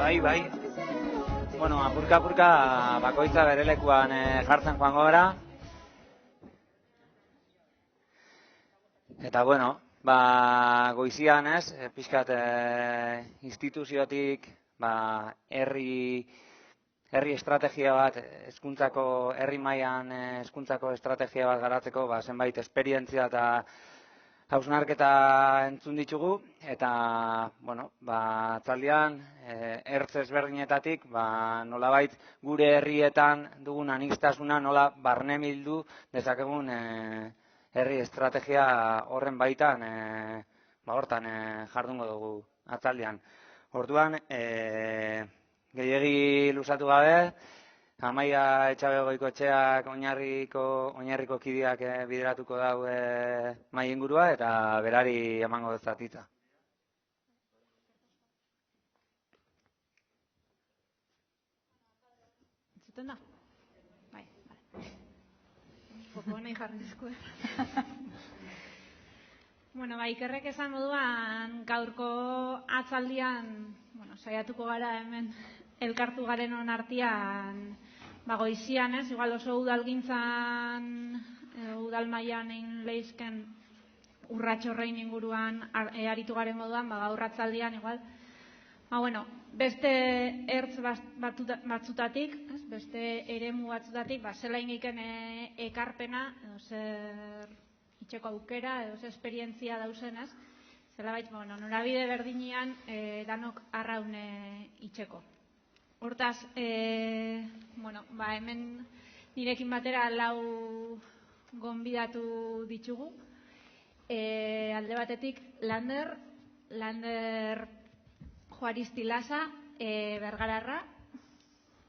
Bai. Bueno, apurka bakoitza bere lekuan jartzen joango gara. Eta bueno, goizian pixkat instituziotik herri estrategia bat, herri mailan hezkuntzako estrategia bat garatzeko zenbait esperientzia eta hausnarketa entzun ditugu, eta atzaldian ertz ezberdinetatik nolabait gure herrietan dugun aniztasuna nola barnebildu dezakegun herri estrategia horren baitan hortan jardungo dugu atzaldian. Orduan, gehiegi luzatu gabe, Amaia Etxabe Goikoetxeak oinarriko kideak bideratuko dau mahai ingurua eta berari emango dezatitza. Entzuten da? Bai, bale. Joko nahi jarri dizku. Bueno, Ikerrek esan moduan gaurko atzaldian, saiatuko gara hemen elkartu garen artean goizian, igual oso udalgintzan, udal mailan egin leizken urratxorrein inguruan aritu garen moduan, gaur atzaldian igual, beste ertz batzutatik, beste eremu batzutatik, zela ingeiken ekarpena, edo zer itxeko aukera, edo zer esperientzia dauzen, zela baitz, norabide berdinean danok arraun itxeko. Hortaz, hemen nirekin batera 4 gonbidatu ditugu. Alde batetik Lander Juaristi Lasa, Bergararra,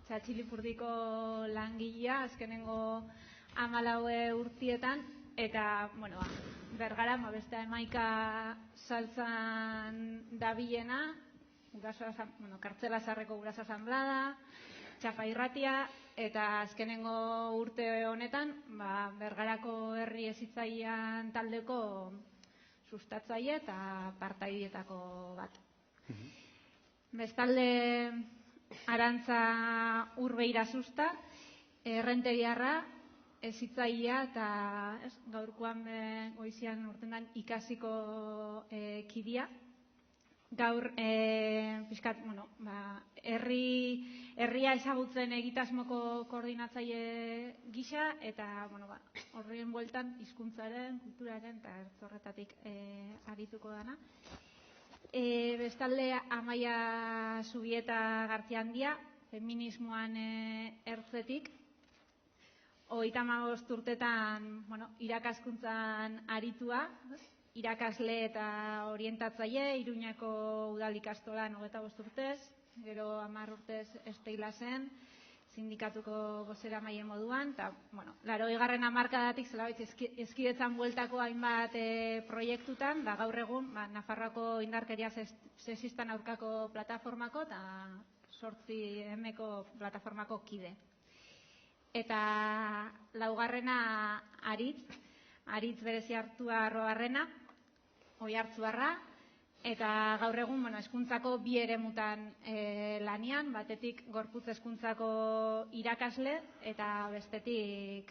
Txatxilipurdiko langilea, azkenengo 14 urtietan, eta, Bergara, beste Hamaika saltzan dabilena, Kartzela Zarreko Guraso Asanblada, Txafa Irratia, eta azkenengo urte honetan, Bergarako herri hezitzailean taldeko sustatzaile eta partaidietako bat. Bestalde Arantza Urbeira Susta, errenteriarra, hezitzailea eta gaurkoan goizian urtenan ikasiko kidea. Gaur, pixkat, herria ezagutzen egitasmoko koordinatzaile gisa, eta horren bueltan hizkuntzaren, kulturaren eta ertzorretatik arituko dana. Bestalde, Amaia Zubieta Gartziandia, feminismoan ertzetik. 35 urtetan irakaskuntzan aritua, irakasle eta orientatzaile, Iruñako udal ikastolan 25 urtez, gero 10 urtez Esteila zen, sindikatuko bozeramaile moduan, eta 80. hamarkadatik zelabait hezkidetzan bueltako hainbat proiektutan, gaur egun Nafarroako indarkeria sexistan aurkako plataformako eta 8Mko plataformako kide. Eta 4. Aritz berezi hartua Arrobarrena, Oiartzuarra, eta gaur egun hezkuntzako 2 eremutan lanian, batetik gorputz hezkuntzako irakasle, eta bestetik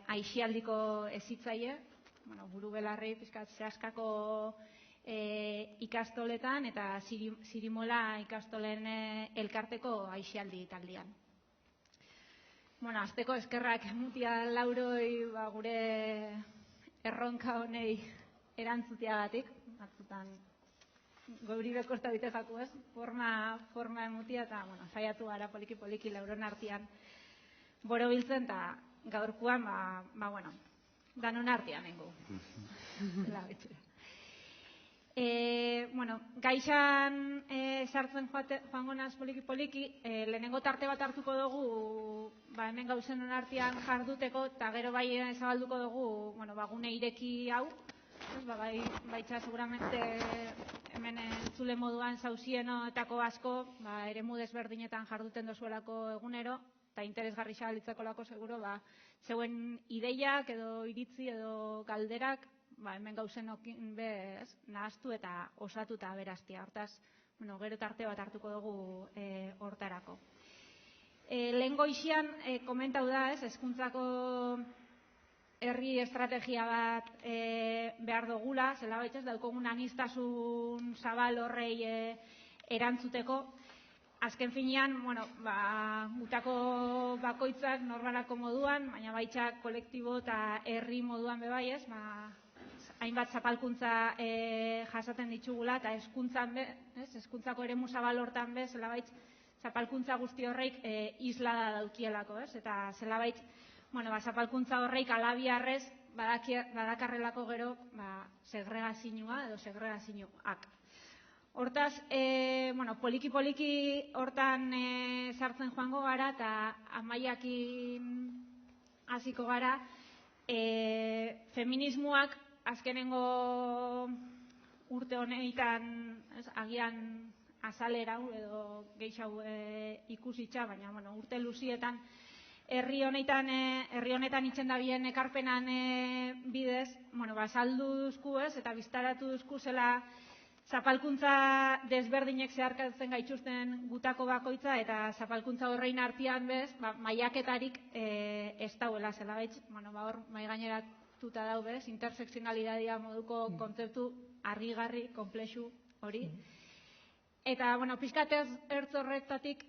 aisialdiko hezitzaile, buru belarri pixkat zehaskako ikastoletan eta Zirimola ikastolen elkarteko aisialdi taldean. Azteko eskerrak mutia Lauroi gure erronka honei erantzuteagatik, batzutan gauri bekosta bite jaku ez, forma emutia, eta saiatu gara poliki Lauron artean borobiltzen, eta gaurkoan, danon artean nengo. Gaixan sartzen joango naz poliki, lehenengo tarte bat hartuko dugu, hemen gauzen artean jarduteko, eta gero bai zabalduko dugu, gune ireki hau, baitza seguramente hemen entzule moduan zauzienotako asko, eremu desberdinetan jarduten dozuelako egunero, eta interesgarri zabalitzeko lako seguro, zeuen ideiak edo iritzi edo galderak, hemen gauzen okin bez, nahaztu eta osatu eta beraztia. Hortaz, gero tarte bat hartuko dugu hortarako. Lehen goizian komentau da, hezkuntzako herri estrategia bat behar dugula, zelabait ez daukogun aniztasun zabal horrei erantzuteko. Azken finean, gutako bakoitzak norbanako moduan, baina baitxak kolektibo eta herri moduan bebai ez, hainbat zapalkuntza jasaten ditugula eta hezkuntzako eremu zabal hortan bez, zelabait zapalkuntza guzti horreik islada daukielako, ez? Eta zelabait, zapalkuntza horreik alabiarrez badakarrelako gero segregazioa edo segregazioak. Hortaz, poliki-poliki hortan sartzen joango gara eta amaiakin hasiko gara, feminismoak azkenengo urte honetan agian azalera edo gehiago ikusitza, baina urte luzietan herri honetan itzen da bien ekarpenan bidez, azaldu duzku ez, eta biztaratu duzku zela zapalkuntza desberdinek zeharkatzen gaituzten gutako bakoitza eta zapalkuntza horrein artean bez, maiaketarik ez dauela zela baitz, hor maigaineratuta dau bez, intersekzionalidadia moduko kontzeptu argigarri, konplexu hori. Eta, pixkat ertz horretatik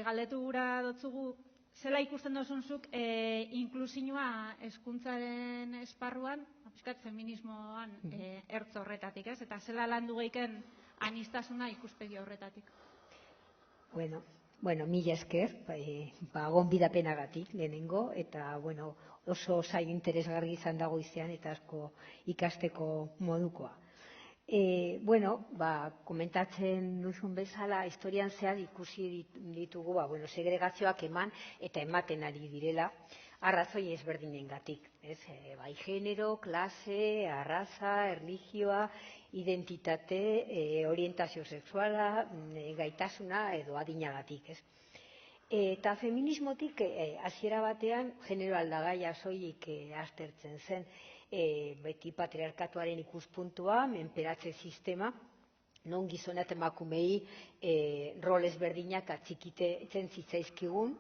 galdetu gura dotzugu, zela ikusten dozunzuk inklusioa hezkuntzaren esparruan, pixkat feminismoan ertz horretatik, ez? Eta zela landu geiken aniztasuna ikuspegi horretatik. Bueno, mila esker, gonbidapenagatik lehenengo, eta oso saio interesgarri izan dago izan eta asko ikasteko modukoa. Komentatzen duzun bezala, historian zehar ikusi ditugu, segregazioak eman eta ematen ari direla, arrazoi ezberdinengatik. Bai genero, klase, arraza, erlijioa, identitate, orientazio sexuala, gaitasuna edo adinagatik. Eta feminismotik hasiera batean genero aldagaia soilik aztertzen zen, beti patriarkatuaren ikuspuntua, menperatze sistema, non gizona eta emakumei rol ezberdinak atxikitzen zitzaizkigun,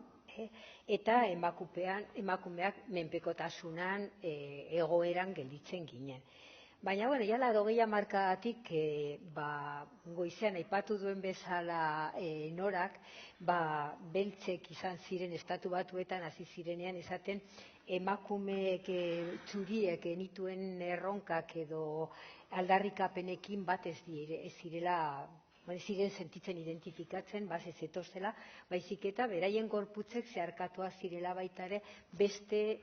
eta emakumeak menpekotasunan egoeran gelditzen ginen. Baina, jala 20 hamarkadatik goizean aipatu duen bezala norak, beltzek izan ziren estatu batuetan hasi zirenean esaten emakumeek txuriek genituen erronkak edo aldarrikapenekin bat ez zirela, ziren sentitzen identifikatzen, ez zetozela, baizik eta beraien gorputzek zeharkatua zirela baita ere beste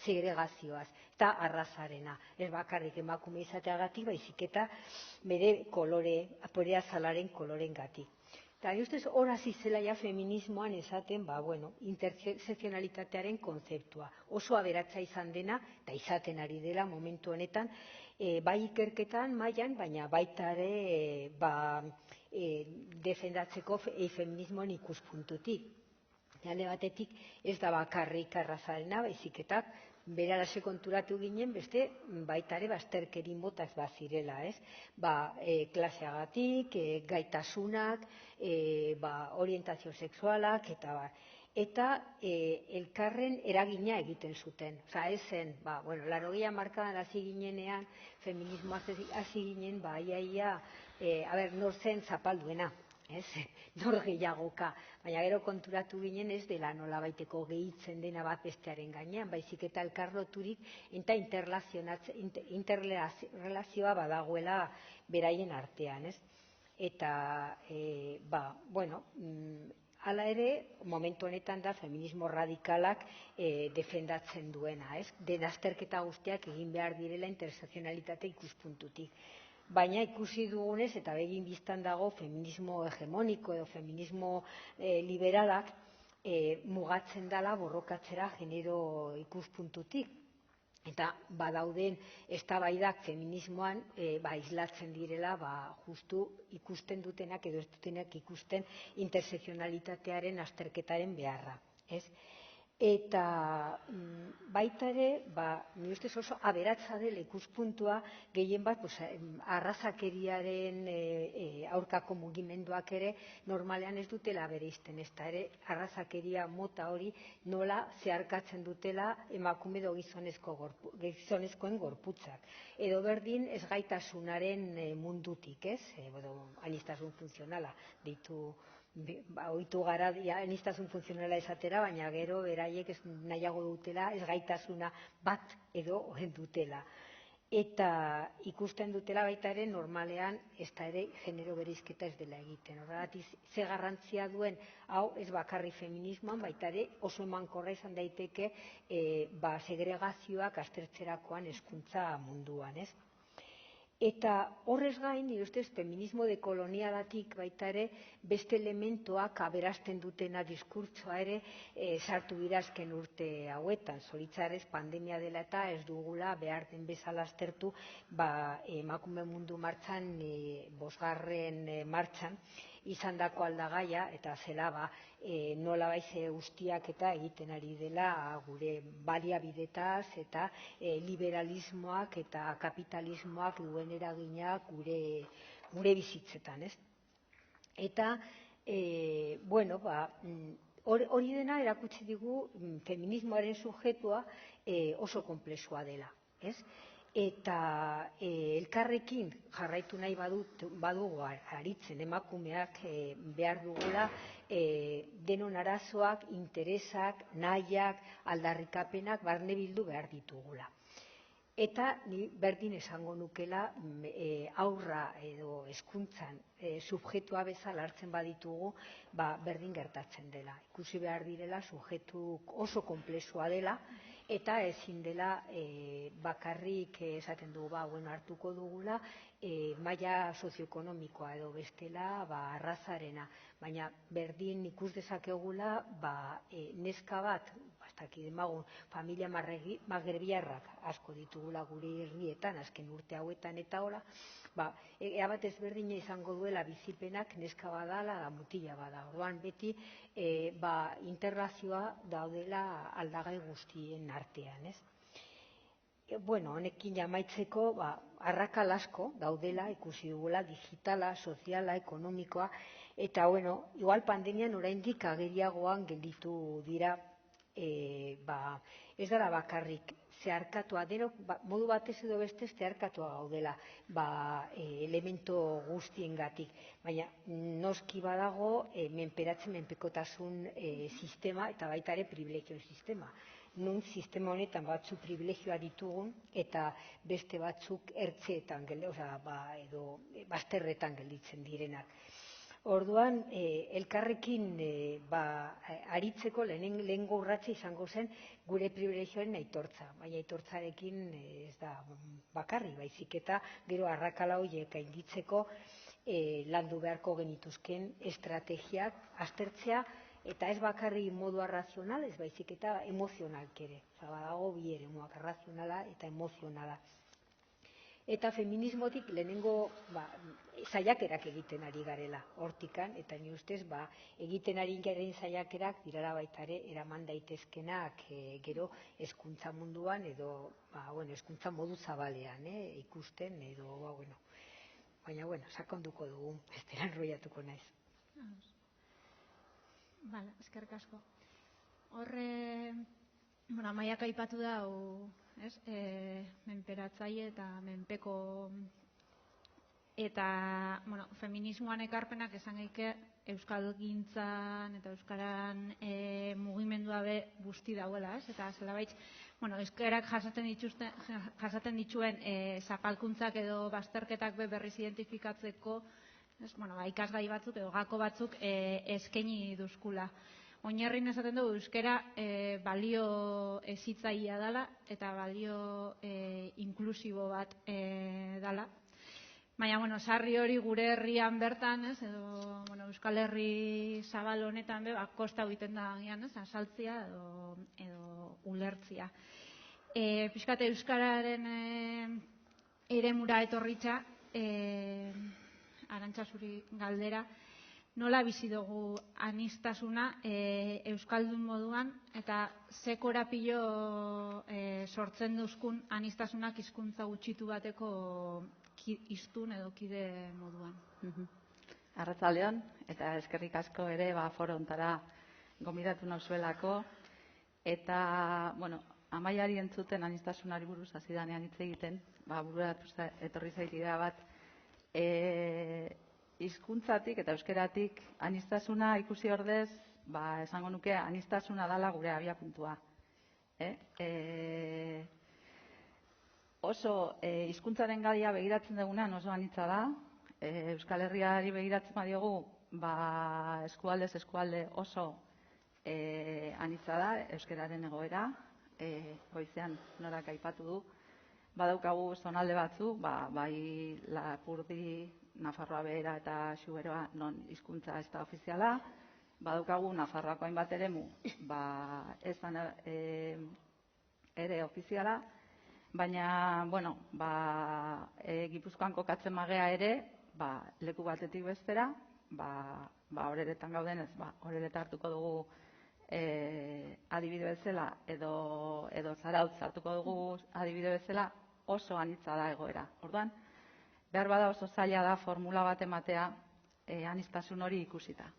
segregazioaz eta arrazarena. Ez bakarrik emakume izateagatik, baizik eta bere bere azalaren kolorengatik. Eta ustez hor hasi zela ja feminismoan esaten, intersekzionalitatearen kontzeptua. Oso aberatsa izan dena, eta izaten ari dela momentu honetan, bai ikerketan mailan, baina baita ere defendatzeko feminismoen ikuspuntutik. Alde batetik ez da bakarrik arrazarena, baizik eta berarase konturatu ginen beste baita ere bazterkeri motaz bazirela, ez? Klaseagatik, gaitasunak, orientazio sexualak eta elkarren eragina egiten zuten. Ez zen, 80 hamarkadan hasi ginenean, feminismoa hasi ginen, iaia, nor zen zapalduena, nor gehiagoka, baina gero konturatu ginen ez dela nolabaiteko gehitzen dena bat bestearen gainean, baizik eta elkarloturik eta interrelazioa badagoela beraien artean, ez? Eta, hala ere, momentu honetan da feminismo radikalak defendatzen duena, ez? Den azterketa guztiak egin behar direla intersekzionalitate ikuspuntutik. Baina ikusi dugunez, eta begin biztan dago, feminismo hegemoniko edo feminismo liberalak mugatzen dela borrokatzera genero ikuspuntutik. Eta badauden eztabaidak feminismoan islatzen direla justu ikusten dutenak edo ez dutenak ikusten intersekzionalitatearen azterketaren beharra. Eta baita ere, nire ustez oso aberatsa dela ikuspuntua gehien bat arrazakeriaren aurkako mugimenduak ere normalean ez dutela bereizten, ez da ere arrazakeria mota hori nola zeharkatzen dutela emakume edo gizonezkoen gorputzak. Edo berdin ezgaitasunaren mundutik, ez? Aniztasun funtzionala deitu ohitu gara aniztasun funtzionala esatera, baina gero beraiek nahiago dutela ezgaitasuna bat edo dutela. Eta ikusten dutela baita ere normalean ez da ere genero bereizketa ez dela egiten. Horregatik ze garrantzia duen hau ez bakarri feminismoan, baita ere oso emankorra izan daiteke segregazioak aztertzerakoan hezkuntza munduan, ez? Eta horrez gain, nire ustez, feminismo dekolonialatik baita ere beste elementoak aberasten dutena diskurtsoa ere sartu dira azken urte hauetan. Zoritxarrez pandemia dela eta ez dugula behar den bezala aztertu emakume mundu martxan, bosgarren martxan, izandako aldagaia eta zela nola baize guztiak eta egiten ari dela gure baliabidetaz eta liberalismoak eta kapitalismoak duen eragina gure bizitzetan, ez? Eta, hori dena erakutsi digu feminismoaren sujetua oso konplexua dela, ez? Eta elkarrekin jarraitu nahi badugu aritzen emakumeak behar dugula denon arazoak, interesak, nahiak, aldarrikapenak barne bildu behar ditugula. Eta ni berdin esango nukela aurra edo hezkuntzan subjetua bezala hartzen baditugu, berdin gertatzen dela. Ikusi behar direla subjetu oso konplexua dela, eta ezin dela bakarrik esaten dugu hartuko dugula maila sozioekonomikoa edo bestela arrazarena, baina berdin ikus dezakegula neska bat, familia magrebiarrak asko ditugula gure herrietan azken urte hauetan eta hola, ea bat ezberdina izango duela bizipenak neska badala da mutila bada. Orduan beti integrazioa daudela aldagai guztien artean, ez? Honekin amaitzeko arrakal asko daudela ikusi dugula, digitala, soziala, ekonomikoa, eta igual pandemian oraindik ageriagoan gelditu dira ez dara bakarrik zeharkatua, denok modu batez edo beste zeharkatua gaudela elemento guztiengatik, baina noski badago menpekotasun sistema eta baita ere privilegio sistema. Nun sistema honetan batzuk privilegioa ditugun eta beste batzuk ertzeetan edo bazterretan gelditzen direnak. Orduan, elkarrekin aritzeko lehenengo urratsa izango zen gure privilegioen aitortza, baina aitortzarekin ez da bakarri, baizik eta gero arrakala horiek gainditzeko landu beharko genituzken estrategiak aztertzea, eta ez bakarri modua razional, ez baizik eta emozionalk ere. Badago bi eremuak, razionala eta emozionala. Eta feminismotik lehenengo saiakerak egiten ari garela hortikan, eta ni ustez egiten ari garen saiakerak dirara baita ere eraman daitezkenak gero hezkuntza munduan edo hezkuntza modu zabalean ikusten edo baina sakonduko dugu, besteran enrollatuko naiz. Eskerrik asko. Horre, Amaiak aipatu da menperatzaile eta menpeko eta feminismoan ekarpenak esan gaike euskalgintzan eta euskaran mugimendua guzti dauela, eta zelabait euskarak jasaten dituen zapalkuntzak edo bazterketak berriz identifikatzeko ikasgai batzuk edo gako batzuk eskaini duzkula. Oinarrin esaten dugu euskara balio hezitzailea dela eta balio inklusibo bat dela. Baina, sarri hori gure herrian bertan, edo Euskal Herri zabal honetan kosta egiten da azaltzea edo ulertzea. Pixkat euskararen eremura etorritza, Arantxa zuri galdera, nola bizi dugu aniztasuna euskaldun moduan eta ze korapilo sortzen duzkun aniztasunak hizkuntza gutxitu bateko hiztun edo kide moduan. Arratsaldeon eta eskerrik asko ere foro hontara gonbidatu nauzuelako eta Amaiari entzuten aniztasunari buruz hasi danean hitz egiten, burura etorri zait idea bat, hizkuntzatik eta euskeratik aniztasuna ikusi ordez, esango nuke aniztasuna dela gure abiapuntua. Oso hizkuntzaren gaia begiratzen dugunean oso anitza da. Euskal Herriari begiratzen badiogu, eskualdez eskualde oso anitza da euskararen egoera. Goizean norak aipatu du. Badaukagu zonalde batzu, bai Lapurdi, Nafarroa Behera eta Xuberoa non hizkuntza ez da ofiziala. Badaukagu Nafarroako hainbat eremu, ez da ere ofiziala. Baina, Gipuzkoan kokatzen magea ere, leku batetik bestera, horeretan gaudenez, horereta hartuko dugu adibide bezala, edo Zarautz hartuko dugu adibide bezala, oso anitza da egoera. Orduan, behar bada oso zaila da formula bat ematea aniztasun hori ikusita.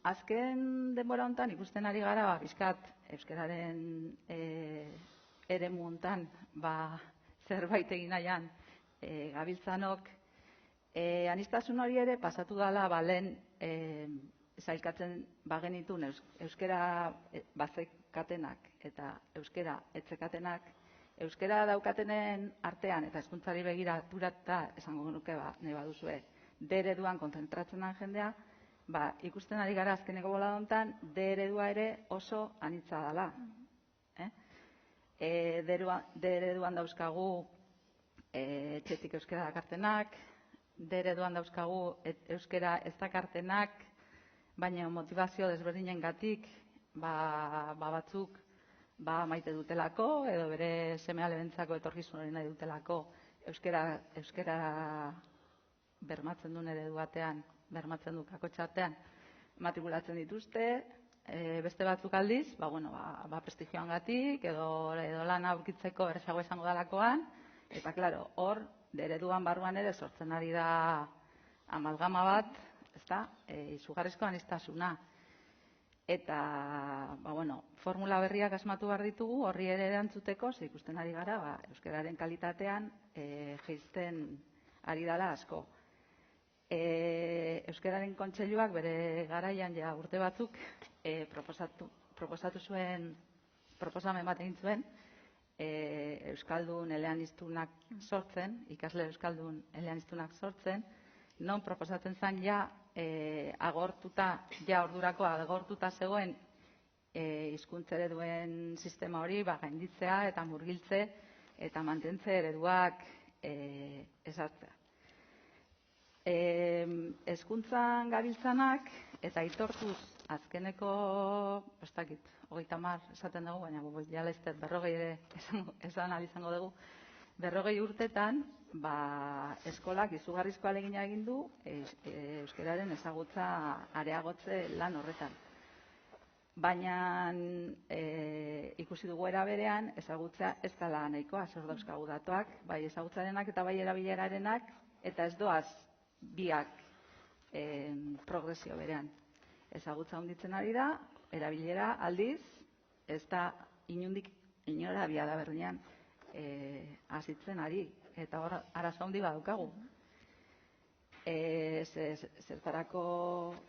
Azken denbora hontan ikusten ari gara, bizkat euskararen eremu hontan zerbait egin nahian gabiltzanok, aniztasun hori ere pasatu dela lehen zailkatzen bagenitun euskara bazekatenak eta euskara etzekatenak, euskara daukatenen artean eta hizkuntzari begiraturata esango nuke nahi baduzue D ereduan kontzentratzen den jendea, ikusten ari gara azkeneko bolada hontan D eredua ere oso anitza dela. D ereduan dauzkagu etxetik euskara dakartenak, D ereduan dauzkagu euskara ez dakartenak, baina motivazio desberdinengatik batzuk maite dutelako edo bere seme-alabentzako etorkizun hori nahi dutelako euskara bermatzen duen eredu batean, bermatzen du kakotxartean, matrikulatzen dituzte, beste batzuk aldiz, prestigioangatik edo lana aurkitzeko errazago izango dalakoan, eta klaro, hor, ereduan barruan ere sortzen ari da amalgama bat, izugarrizko aniztasuna. Eta, formula berriak asmatu behar ditugu, horri ere erantzuteko, ze ikusten ari gara, euskararen kalitatean jaisten ari dela asko. Euskararen kontseiluak bere garaian urte batzuk proposatu zuen, proposamen bat egin zuen, euskaldun eleaniztunak sortzen, ikasle euskaldun eleaniztunak sortzen, non proposatzen zen ordurako agortuta zegoen hizkuntza ereduen sistema hori gainditzea eta murgiltze eta mantentze ereduak ezartzea. Hezkuntzan gabiltzanak eta aitortuz azkeneko, 30 esaten dugu, baina jala ez 40 ere esan ahal izango dugu, 40 urtetan eskolak izugarrizko ahalegina egin du euskararen ezagutza areagotze lan horretan. Baina ikusi dugu era berean ezagutza ez dela nahikoa, zor dauzkagu datuak, bai ezagutzarenak eta bai erabilerarenak, eta ez doaz biak progresio berean. Ezagutza handitzen ari da, erabilera aldiz, ez da inondik inora abiada berdinean hasitzen ari, eta hor arazo handi badaukagu. Zertarako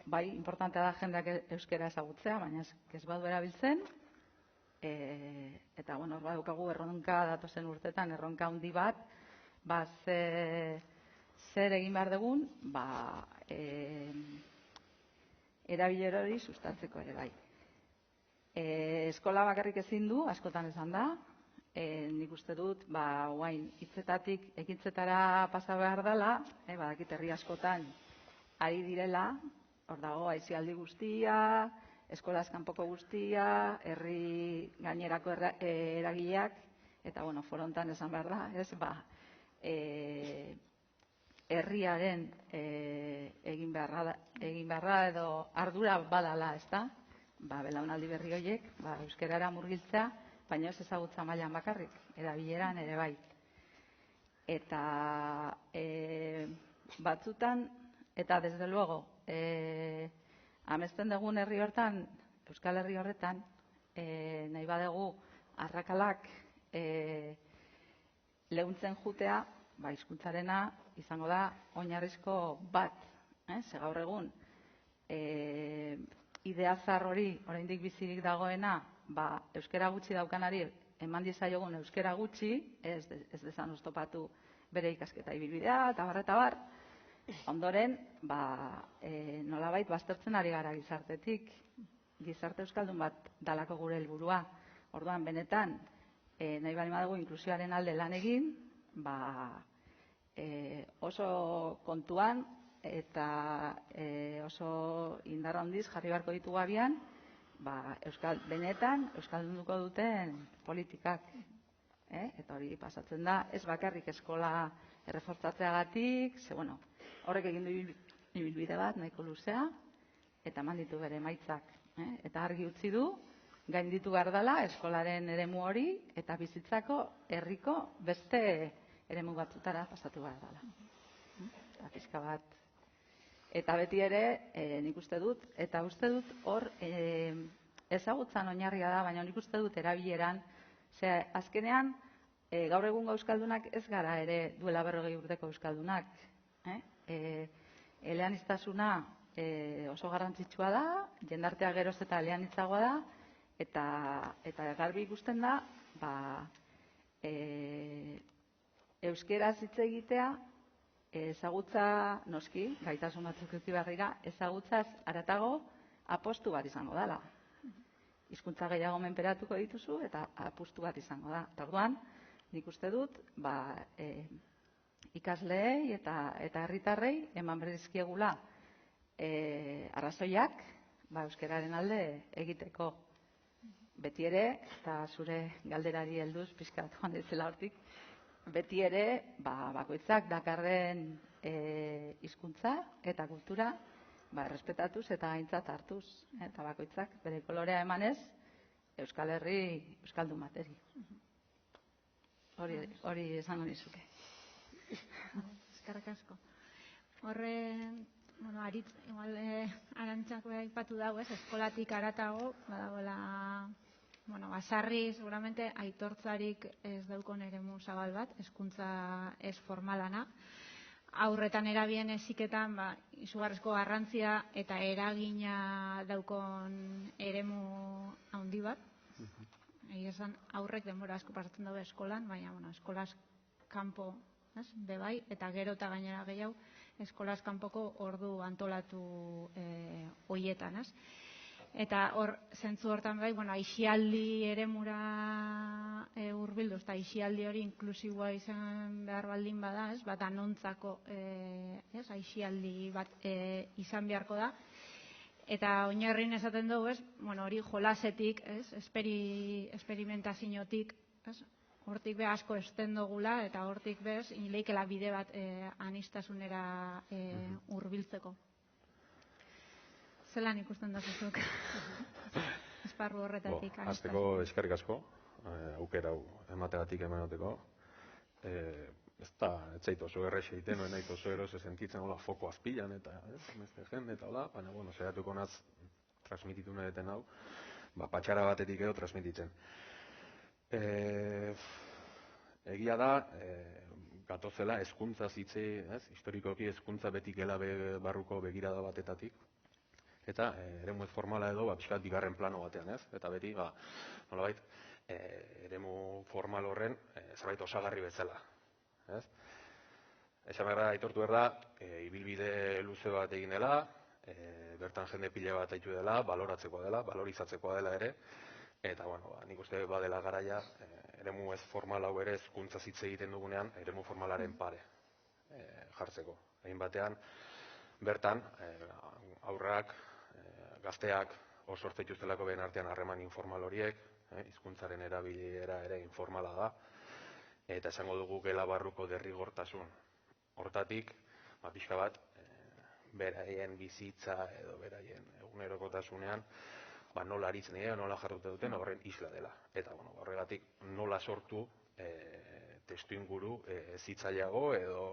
bai importantea da jendeak euskara ezagutzea, baina ez badu erabiltzen, eta hor badaukagu erronka datozen urtetan, erronka handi bat, zer egin behar dugun, erabilera hori sustatzeko ere bai. Eskola bakarrik ezin du, askotan esan da, nik uste dut, guain hitzetatik ekintzetara pasa behar dela, badakit herri askotan ari direla, hor dago aisialdi guztia, eskolaz kanpoko guztia, herri gainerako eragileak, eta foro hontan esan behar da, herriaren egin beharra edo ardura badala, ezta? Belaunaldi berri horiek, euskarara murgiltzea, baina ez ezagutza mailan bakarrik, erabileran ere bai. Eta batzutan, eta desde luego, amesten dugun herri hortan, Euskal Herri horretan, nahi badugu arrakalak leuntzen jutea, hizkuntzarena izango da oinarrizko bat. Ze gaur egun, idea zahar hori, oraindik bizirik dagoena, euskara gutxi daukanari eman diezaiogun euskara gutxi, ez dezan oztopatu bere ikasketa ibilbidea, eta bar, ondoren, nolabait baztertzen ari gara gizartetik, gizarte euskaldun bat dalako gure helburua. Orduan, benetan, nahi bali badugu inklusioaren alde lan egin, oso kontuan eta oso indar handiz jarri beharko ditugu abian, benetan euskaldunduko duten politikak. Eta hori pasatzen da, ez bakarrik eskola errefortzatzeagatik, horrek egin du ibilbide bat nahiko luzea, eta eman ditu bere emaitzak. Eta argi utzi du, gainditu behar dela eskolaren eremu hori, eta bizitzako herriko beste eremu batzutara pasatu behar dela. Pixka bat. Eta beti ere, nik uste dut, eta uste dut hor ezagutzan oinarria da, baina nik uste dut erabileran, azkenean, gaur egungo euskaldunak ez gara ere duela 40 urteko euskaldunak. Eleaniztasuna oso garrantzitsua da, jendartea geroz eta eleanitzagoa da, eta garbi ikusten da, euskeraz hitz egitea, ezagutza noski, gaitasun batzuk eduki behar dira, ezagutzaz haratago apostu bat izango dela. Hizkuntza gehiago menperatuko dituzu eta apustu bat izango da. Eta orduan, nik uste dut, ikasleei eta herritarrei eman berizkiegula arrazoiak euskararen alde egiteko. Beti ere, eta zure galderari helduz pixkat joan ditzela hortik, beti ere, bakoitzak dakarren hizkuntza eta kultura errespetatuz eta aintzat hartuz. Eta bakoitzak bere kolorea emanez, Euskal Herri, Euskaldun bateri. Hori esango nizuke. Eskerrik asko. Horren, Aritz, igual Arantzako aipatu dago, eskolatik haratago, badagoela, sarri, seguramente, aitortzarik ez daukon eremu zabal bat, hezkuntza ez formalana. Aurretan erabien heziketan, izugarrizko garrantzia eta eragina daukon eremu handi bat. Egia esan, aurrek denbora asko pasatzen daude eskolan, baina, eskolaz kanpo, bebai, eta gero eta gainera gehiago, eskolaz kanpoko ordu antolatu hoietan, Eta hor, zentzu hortan bai, aisialdi eremura hurbildu, eta aisialdi hori inklusiboa izan behar baldin bada, danontzako aisialdi bat izan beharko da. Eta oinarrin esaten dugu, hori jolasetik, esperimentaziotik, hortik be asko esten dugula, eta hortik bez, leikela bide bat anistasunera hurbiltzeko. Zelan ikusten da zuzuk? Esparru horretatik. Hasteko eskerrik asko, aukera emategatik emanoteko. Ez zait oso errexe egiten, noen nahi oso eroz sentitzen hola foko azpilan eta beste jende eta hola, baina saiatuko naz transmititu nahi deten hau, patxara batetik edo transmititzen. Egia da, gatozela hezkuntza zitze, historikoki hezkuntza beti gela barruko begirada batetatik, eta eremu ez formala edo pixkat bigarren plano batean, eta beti, nolabait, eremu formal horren zerbait osagarri bezala. Esan behar da, aitortu behar da, ibilbide luze bat egin dela, bertan jende pila bat aitu dela, baloratzekoa dela, balorizatzekoa dela ere, eta, nik uste badela garaia, eremu ez formal hau ere hezkuntza hitz egiten dugunean, eremu formalaren pare jartzeko. Egin batean, bertan, aurrak, gazteak hor sortzen dituztelako behen artean harreman informal horiek, hizkuntzaren erabilera ere informala da, eta esango dugu gela barruko derrigortasun. Hortatik, pixka bat, beraien bizitza edo beraien egunerokotasunean, nola aritzen dira, nola jarrute duten, horren isla dela. Eta horregatik nola sortu testuinguru hezitzaileago edo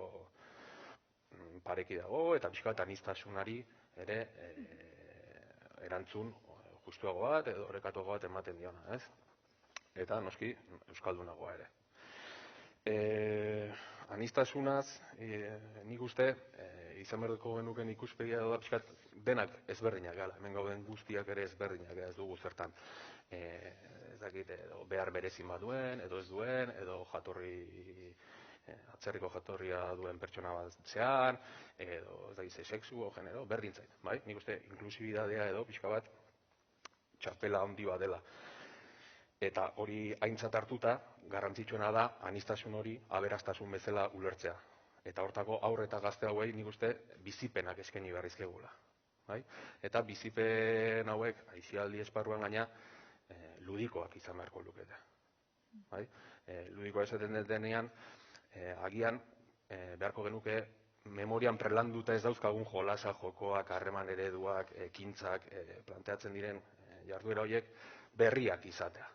parekidago eta pixka bat aniztasunari ere erantzun justuago bat edo orekatuago bat ematen diona, ez? Eta noski euskaldunagoa ere. Aniztasunaz, nik uste, izan beharko genuken ikuspegia da pixkat denak ezberdinak gala, hemen gauden guztiak ere ezberdinak ez dugu zertan. Ez dakit, behar berezin bat duen, edo ez duen, edo atzerriko jatorria duen pertsona bat zean, edo ez dakit, sexu o genero, berdin zait, bai? Nik uste inklusibidadea edo pixka bat txapela handi bat dela. Eta hori aintzat hartuta, garrantzitsuena da aniztasun hori aberastasun bezala ulertzea. Eta hortako aurre eta gazte hauei nik uste bizipenak eskaini behar izkegula. Eta bizipen hauek, aisialdi esparruan gaina, ludikoak izan beharko lukete. Ludikoa esaten denean, agian beharko genuke memorian prelanduta ez dauzkagun jolasa, jokoak, harreman ereduak, ekintzak, planteatzen diren jarduera horiek berriak izatea.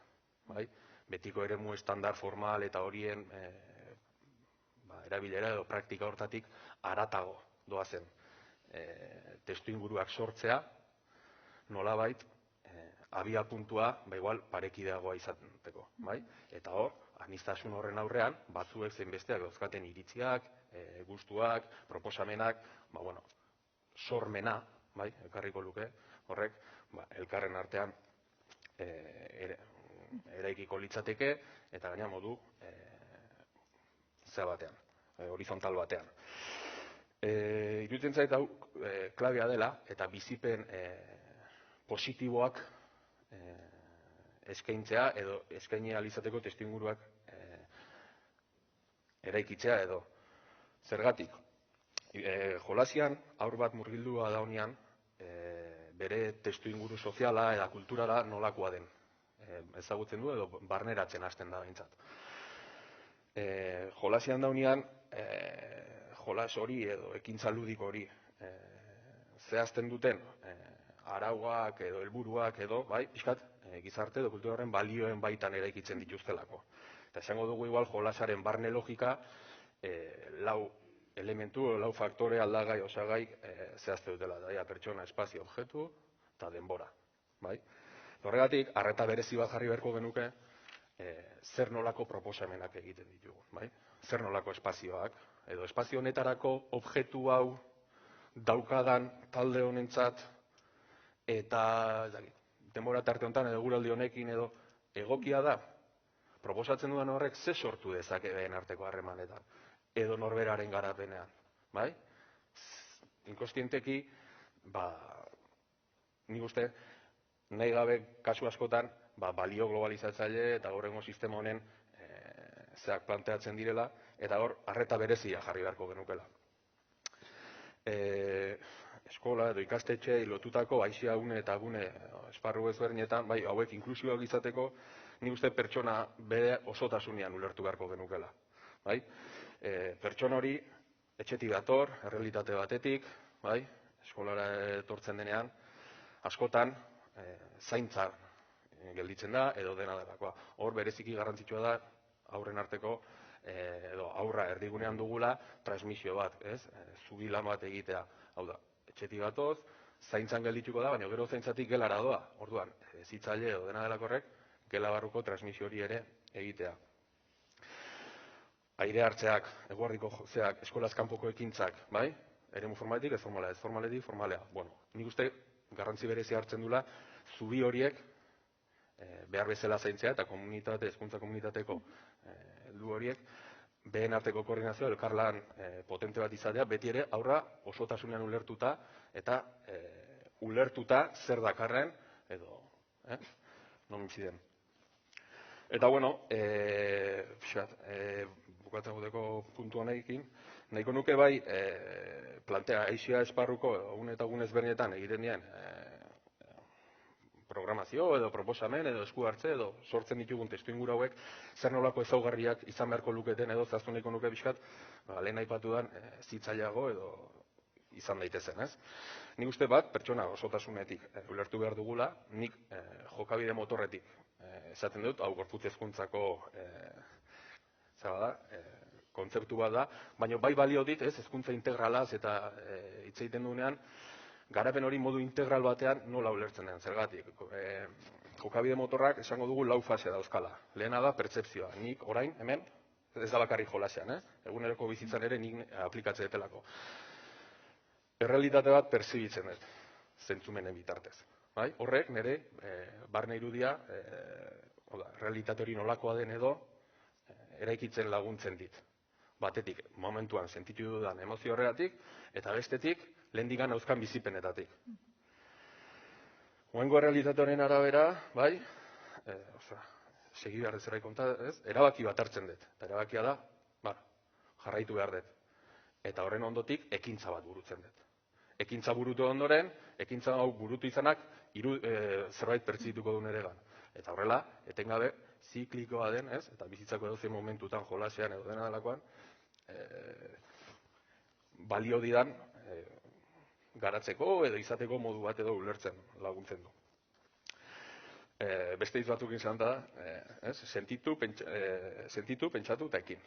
Betiko eremu estandar formal eta horien erabilera edo praktika hortatik haratago doazen testuinguruak sortzea, nolabait abiapuntua igual parekideagoa izateko. Eta hor, aniztasun horren aurrean, batzuek zein besteak dauzkaten iritziak, gustuak, proposamenak, sormena, ekarriko luke, horrek, elkarren artean eraikiko litzateke, eta gaina modu batean, horizontal batean. Iruditzen zait hau klabea dela, eta bizipen positiboak eskaintzea edo eskaini ahal izateko testuinguruak eraikitzea edo. Zergatik, jolasian haur bat murgildua daunean bere testuinguru soziala eta kulturala nolakoa den ezagutzen du edo barneratzen hasten da behintzat. Jolasian daunean jolas hori edo ekintza ludiko hori zehazten duten arauak edo helburuak edo, pixkat, gizarte edo kulturaren balioen baitan eraikitzen dituztelako. Eta esango dugu igual jolasaren barne logika lau elementu, lau faktore aldagai, osagai zehazte dutela. Daia pertsona, espazio, objektu eta denbora. Horregatik, arreta berezi bat jarri beharko genuke zer nolako proposamenak egiten ditugu. Zer nolako espazioak, edo espazio honetarako objektu hau daukadan talde honentzat eta denbora tarte honetan edo guraldi honekin edo egokia da, proposatzen dudan horrek ze sortu dezakeen arteko harremanetan, edo norberaren garapenean. Inkostienteki, nik uste, nahi gabe kasu askotan, balio globalizatzaile eta horrengo sistema honen zeak planteatzen direla, eta hor, arreta berezia jarri beharko genukela. Eskola edo ikastetxe lotutako aisia gune eta gune esparru ezberdinetan, hauek inklusioak izateko, nik uste pertsona bere osotasunean ulertu beharko genukela. Pertsona hori etxetik dator, errealitate batetik, eskolara etortzen denean, askotan zaintza gelditzen da edo dena delakoa. Hor bereziki garrantzitsua da aurren arteko edo aurra erdigunean dugula transmisio bat, zubi lan bat egitea. Hau da, etxetik gatoz, zaintzan geldituko da, baina gero zaintzatik gelara doa. Orduan, hezitzaile edo dena delakorrek, gela barruko transmisio hori ere egitea. Aire hartzeak, eguerdiko jozeak, eskolaz kanpoko ekintzak, eremu formaletik, ez formalea, ez formaletik, formalea. Nik uste garrantzi berezi hartzen dula, zubi horiek behar bezala zaintzea eta hezkuntza komunitateko heldu horiek, behen arteko koordinazioa, elkarlan potente bat izatea, beti ere aurra osotasunean ulertuta eta ulertuta zer dakarren edo non bizi den. Eta bukatzen guteko puntu honekin, nahiko nuke plantea aisia esparruko egun eta egun ezberdinetan egiten dien programazio edo proposamen edo esku hartze edo sortzen ditugun testuinguru hauek zer nolako ezaugarriak izan beharko luketen edo zehaztu nahiko nuke pixkat, lehen aipatudan zitzailago edo izan daitezen, ez? Nik uste bat, pertsona osotasunetik ulertu behar dugula, nik jokabide motorretik esaten dut, hau gorputz hezkuntzako kontzeptu bat da, baina bai balio dit, ez, hezkuntza integralaz eta hitz egiten duenean, garapen hori modu integral batean nola ulertzen den, zergatik. Jokabide motorrak esango dugu lau fase dauzkala. Lehena da pertzepzioa. Nik orain, hemen, ez da bakarrik jolasean, eguneroko bizitzan ere nik aplikatze detelako. Errealitate bat perzibitzen dut, zentzumenen bitartez. Bai? Horrek nire barne irudia, realitate hori nolakoa den edo, eraikitzen laguntzen dit. Batetik, momentuan sentitu dudan emozio horregatik, eta bestetik, lehendigan euskan bizipenetatik. Oengo errealitatearen arabera, bai, segi behar ez konta, ez? Erabaki bat hartzen dut. Eta erabakia da, jarraitu behar dut. Eta horren ondotik, ekintza bat burutzen dut. Ekintza burutu ondoren, ekintza hau burutu izanak, zerbait pertzituko du neregan. Eta horrela, etengabe, ziklikoa den, ez? Eta bizitzako edozein momentutan jolasean edo dena delakoan, balio didan garatzeko edo izateko modu bat edo ulertzen laguntzen du. Beste hitz batzuk izan da, sentitu, pentsatu eta ekin.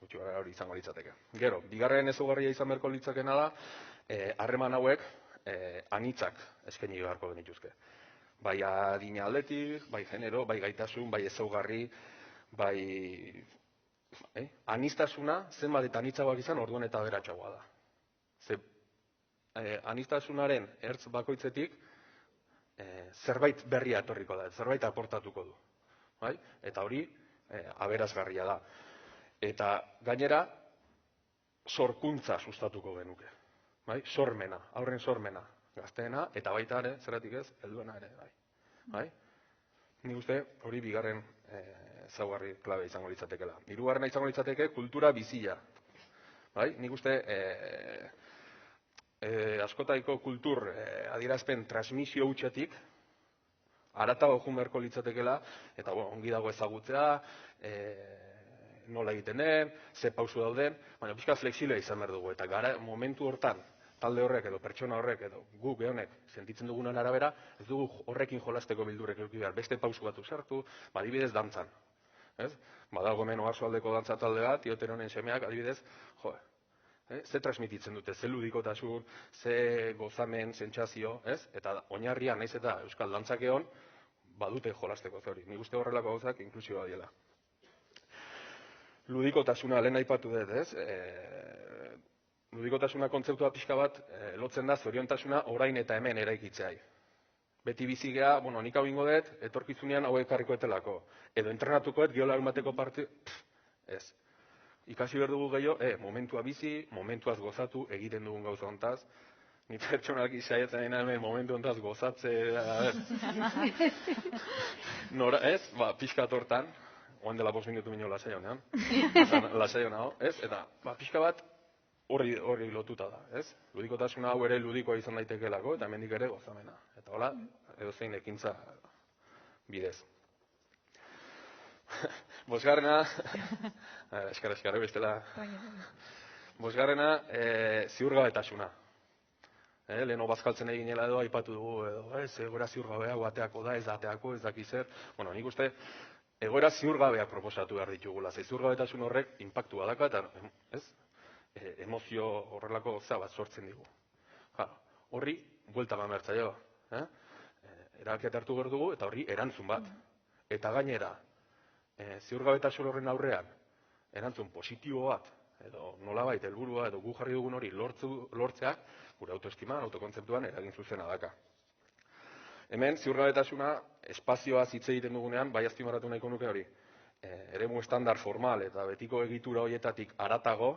Gutxi gara hori izango litzateke. Gero, bigarren ezaugarria izan beharko litzakena da, harreman hauek anitzak eskaini beharko genituzke. Bai adina aldetik, bai genero, bai gaitasun, bai ezaugarri, bai aniztasuna, zenbat eta anitzagoak izan orduan eta aberatsagoa da. Ze aniztasunaren ertz bakoitzetik zerbait berria etorriko da, zerbait aportatuko du. Bai? Eta hori aberasgarria da. Eta gainera, sorkuntza sustatuko genuke. Bai? Sormena, aurren sormena, gazteena, eta baita ere, zeratik ez, helduena ere. Bai? Nik uste hori bigarren ezaugarri klabe izango litzatekela. Hirugarrena izango litzateke kultura bizia. Bai? Nik uste askotaiko kultur adierazpen transmisio hutsetik haratago joan beharko litzatekela, eta ongi dago ezagutzea, nola egiten den, ze pausu dauden, baina pixka flexiblea izan behar dugu. Eta gara momentu hortan, talde horrek edo pertsona horrek edo guk honek sentitzen dugunan arabera, ez dugu horrekin jolasteko bildurrek eduki behar, beste pausu batu sartu, adibidez dantzan. Badago hemen oarsoaldeko dantza talde bat, Tioteronen semeak, adibidez, ze transmititzen dute, ze ludikotasun, ze gozamen, sentsazio, eta oinarrian naiz eta euskal dantzak egon, badute jolasteko hori. Nik uste horrelako gauzak inklusioa diela. Ludikotasuna lehen aipatu dut, ludikotasuna kontzeptua pixka bat lotzen da zoriontasuna orain eta hemen eraikitzeai. Beti bizigea, nik hau ingo dut, etorkizunean hauek karriko etelako. Edo entrenatuko dut, geola emateko parte, ez. Ikasi behar dugu gehiago, momentua bizi, momentuaz gozatu, egiten dugun gauza hontaz. Ni pertsonalki saiatzen dena hemen momentu hontaz gozatzea, nora, ez? Pixka tortan, oan dela 5 minutu minio lasai honean, lasai honago, ez? Eta pixka bat horri lotuta da, ez? Ludikotasuna hau ere ludikoa izan daitekelako, eta hemendik ere gozamena. Eta hola, edozein ekintza bidez. Bosgarrena, eskara bestela, bosgarrena, ziurgabetasuna. Leheno bazkaltzen eginela edo, aipatu dugu, egoera ziurgabea guateako da, ez dateako, ez dakizer. Nik uste, egoera ziurgabeak proposatu behar ditugula. Ziurgabetasun horrek inpaktu badaka, eta emozio horrelako goza bat sortzen digu. Horri, buelta gamertza jo. Erabakiak hartu behar dugu, eta horri erantzun bat. Eta gainera, ziurgabetasun horren aurrean, erantzun positibo bat, edo nolabait helburua edo gu jarri dugun hori lortzeak, gure autoestiman, autokontzeptuan eragin zuzena daka. Hemen, ziurgabetasuna, espazioaz hitz egiten dugunean, bai azpimarratu nahiko nuke hori, eremu estandar formal eta betiko egitura horietatik haratago,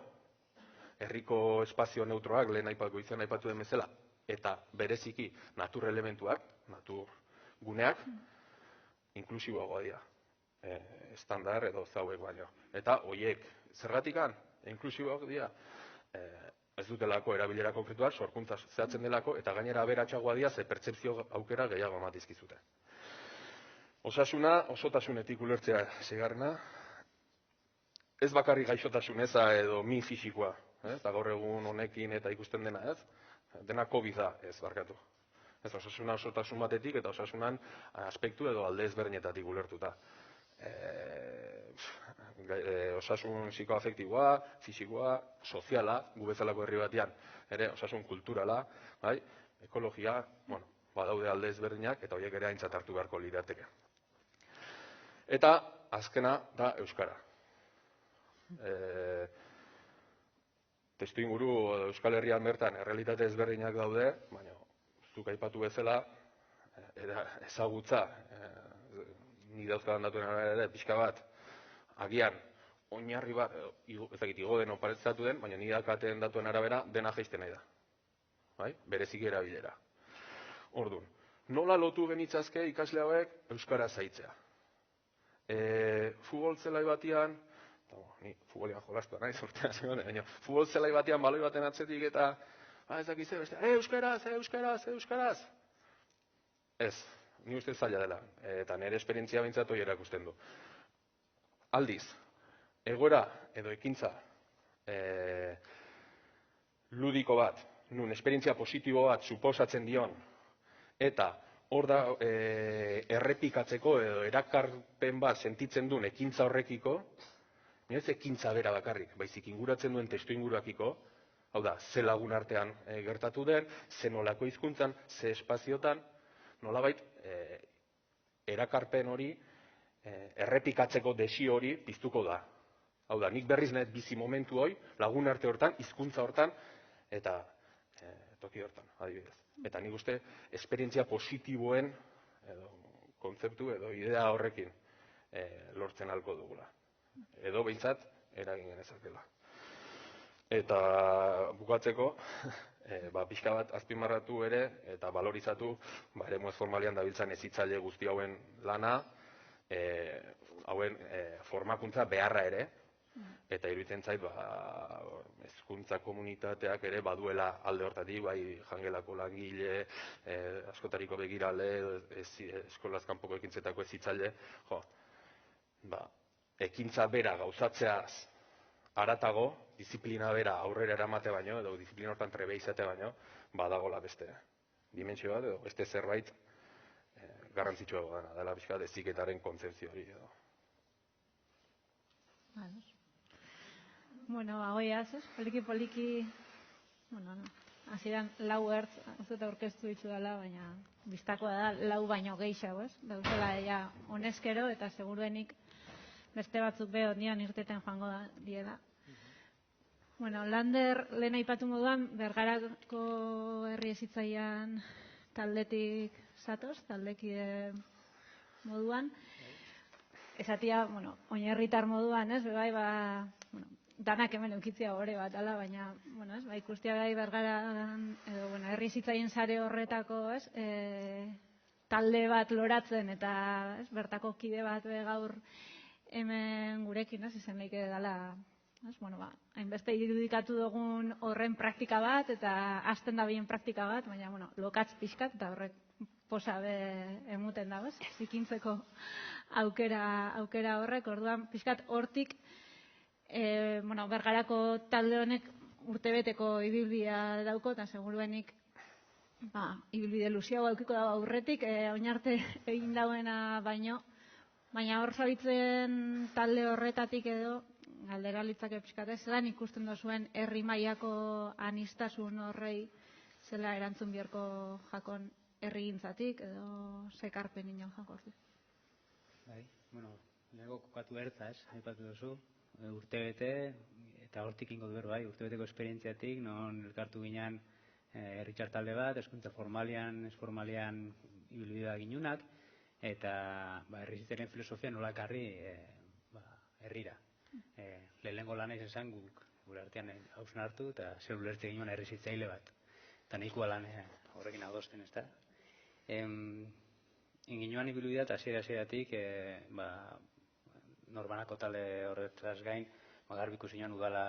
herriko espazio neutroak, lehen aipatu den bezala, eta bereziki natur elementuak, natur guneak, inklusiboagoa dira. Estandar edo zauek baino. Eta horiek, zergatikan, inklusiboak dira, Ez dutelako erabilera konkretuak, sorkuntza zehatzen delako, eta gainera aberatsagoa dira ze pertzepzio aukera gehiago ematizkizute. Osasuna, osotasunetik ulertzea seigarrena, ez bakarrik gaixotasun eza edo min fisikoa, eta gaur egun honekin eta ikusten dena ez, dena COVID da ez barkatu. Ez osasuna osotasun batetik eta osasunan aspektu edo alde ezberdinetatik ulertuta. Osasun psikoafektiboa, fisikoa, soziala, gu bezalako herri batean, ere osasun kulturala, bai, ekologia, bueno, badaude alde ezberdinak eta horiek ere aintzat hartu beharko lirateke. Eta azkena da euskara. Testuinguru Euskal Herrian bertan errealitate ezberdinak daude, baina zuk aipatu bezala, ezagutza, ni dauzkadan datuen arabera ere, pixka bat, agian, oinarri bat, ezagit, igo den oparetzatu den, baina ni dakaten datuen arabera, dena jaisten nahi da. Bai? Bereziki erabilera. Orduan, nola lotu genitzazke ikasle hauek euskara zaitzea? Futbol zelai batian, ni futbolian jolastu naiz urtean zegoen, baina futbol zelai batian baloi baten atzetik eta ez dakiz ze beste, euskaraz. Ez, ni uste zaila dela, eta nire esperientzia behintzat hori erakusten du. Aldiz, egoera edo ekintza ludiko bat, nun esperientzia positibo bat suposatzen dion, eta hor da errepikatzeko edo erakarpen bat sentitzen duen ekintza horrekiko, ez ekintza bera bakarrik, baizik inguratzen duen testuinguruakiko, hau da, ze lagun artean gertatu den, ze nolako hizkuntzan, ze espaziotan, nolabait erakarpen hori, errepikatzeko desio hori piztuko da. Hau da, nik berriz nahet bizi momentu hori, lagun arte hortan, hizkuntza hortan, eta toki hortan, adibidez. Eta nik uste, esperientzia positiboen, edo kontzeptu edo idea horrekin lortzen ahalko dugula. Edo behintzat, eragin genezakela. Eta bukatzeko, pixka bat azpimarratu ere, eta balorizatu, eremu ez formalian dabiltzan hezitzaile guzti hauen lana, hauen formakuntza beharra ere, eta iruditzen zait, hezkuntza komunitateak ere baduela alde hortatik, bai jangelako langile, askotariko begirale, eskolaz kanpoko ekintzetako hezitzaile, ekintza bera gauzatzeaz haratago, disiplina bera aurrera eramate baino, edo disiplina hortan trebe izate baino, badagola beste dimentsio bat, edo beste zerbait garrantzitsua dena, dela pixka heziketaren kontzepzio hori edo. Bueno, goiaz, poliki, hasieran lau ertz, ez dut aurkeztu ditu dela, baina biztakoa da, lau baino gehiago, ez? Dauzela ja honezkero, eta seguruenik beste batzuk beho nian irteten joango diela. Bueno, Lander lehen aipatu moduan, Bergarako herri hezitzailean taldetik zatoz, taldekide moduan. Esatia, oinarritar moduan, ez, bai, danak hemen eukitzia gore bat, ala, baina, ikustia bai Bergaran, edo, herri hezitzaileen sare horretako, ez, talde bat loratzen, eta, ez, bertako kide bat gaur hemen gurekin, ez, izan leike dela, hainbeste irudikatu dugun horren praktika bat, eta hasten da bien praktika bat, baina, lokatz pixkat, eta horrek posabe emuten dago, zikintzeko aukera horrek, orduan pixkat hortik, Bergarako talde honek urtebeteko ibilbidea dauko, eta seguruenik ibilbide luziago aukiko dago aurretik, oinarte egin dauena baino, baina hor zabitzen talde horretatik edo, galdera litzake pixkatez, zelan ikusten dozuen herri mailako anistasun horrei zela erantzun biharko jakon herri gintzatik edo zekarpen inon jakortik. Bai, lehenko kokatu ertza, ez, aipatu duzu, urtebete, eta hortik ingo duer, bai, urtebeteko esperientziatik, non elkartu ginean herritxar talde bat, hezkuntza formalian, ez-formalian ibilbidea ginunak, eta herrizitzaren filosofia nola ekarri herrira. Lehenengo lana izan gure artean hausen hartu, eta zer ulertze ginoen herrizitzaile bat. Eta nahikoa lan horrekin adosten, ez da. Inginuan ibilbidea eta hasieratik norbanako talde horretaz gain, garbi ikusi nuen udala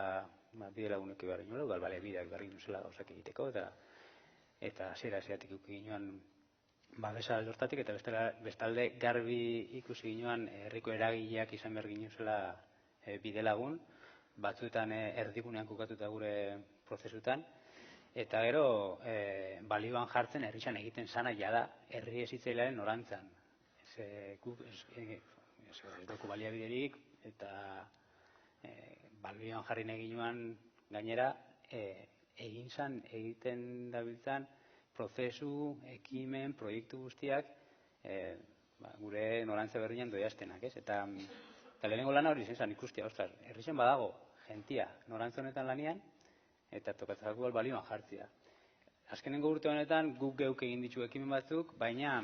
bide lagunek behar ginoela, udal baliabideak behar ginuzela gauzak egiteko, eta hasieratik eduki ginoan babesa hortatik, eta bestalde garbi ikusi ginoan herriko eragileak izan behar ginuzela bide lagun, batzuetan erdigunean kokatuta gure prozesutan, eta gero balioan jartzen herrixan egiten sana jada herri hezitzailearen norantzan. Ez dugu baliabiderik, eta balioan jarri nahi ginoan gainera egiten dabiltzan prozesu, ekimen, proiektu guztiak gure norantza berdinean doiaztenak, ez? Eta lehenengo lana hori zen ikustia, ostras, herrixen badago jentia norantza honetan lanian, eta tokatzako balioan jartzea. Azkenengo urte honetan guk geuk egin ditu ekimen batzuk, baina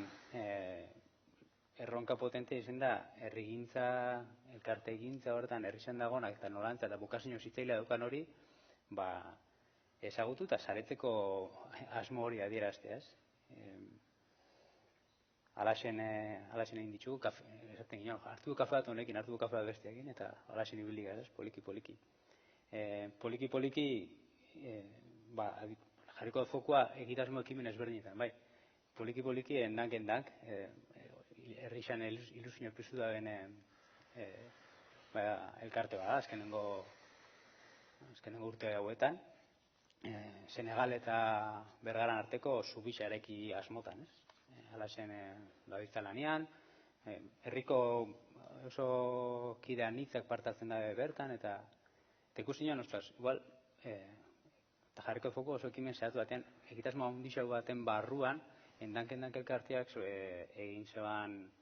erronka potentea izan da herrigintza, elkartegintza horretan herrixen dagoenak eta norantza eta bokazio zitzailea daukan hori, ezagutu eta saretzeko asmo hori adieraztea, ez? Alaxen egin ditugu, esaten ginen, hartu kafe bat honekin, hartu kafe bat besteekin, eta alaxen ibili gara, poliki-poliki. Poliki-poliki, jarriko fokua egitasmo ekimen ezberdinetan, bai. Poliki-poliki, endank, herrixan ilusio piztu da ben elkarte bada, azkenengo urte hauetan. Senegal eta Bergaran arteko zubixareki asmotan, ez? Alaxen dabiltza lanean, herriko oso kide anitzak partatzen da bertan, eta ikusi nion, ostras, igual, eta jarriko foku oso ekimen zehatu batean, egitasmo handixau baten barruan, endank elkarteak egin zeban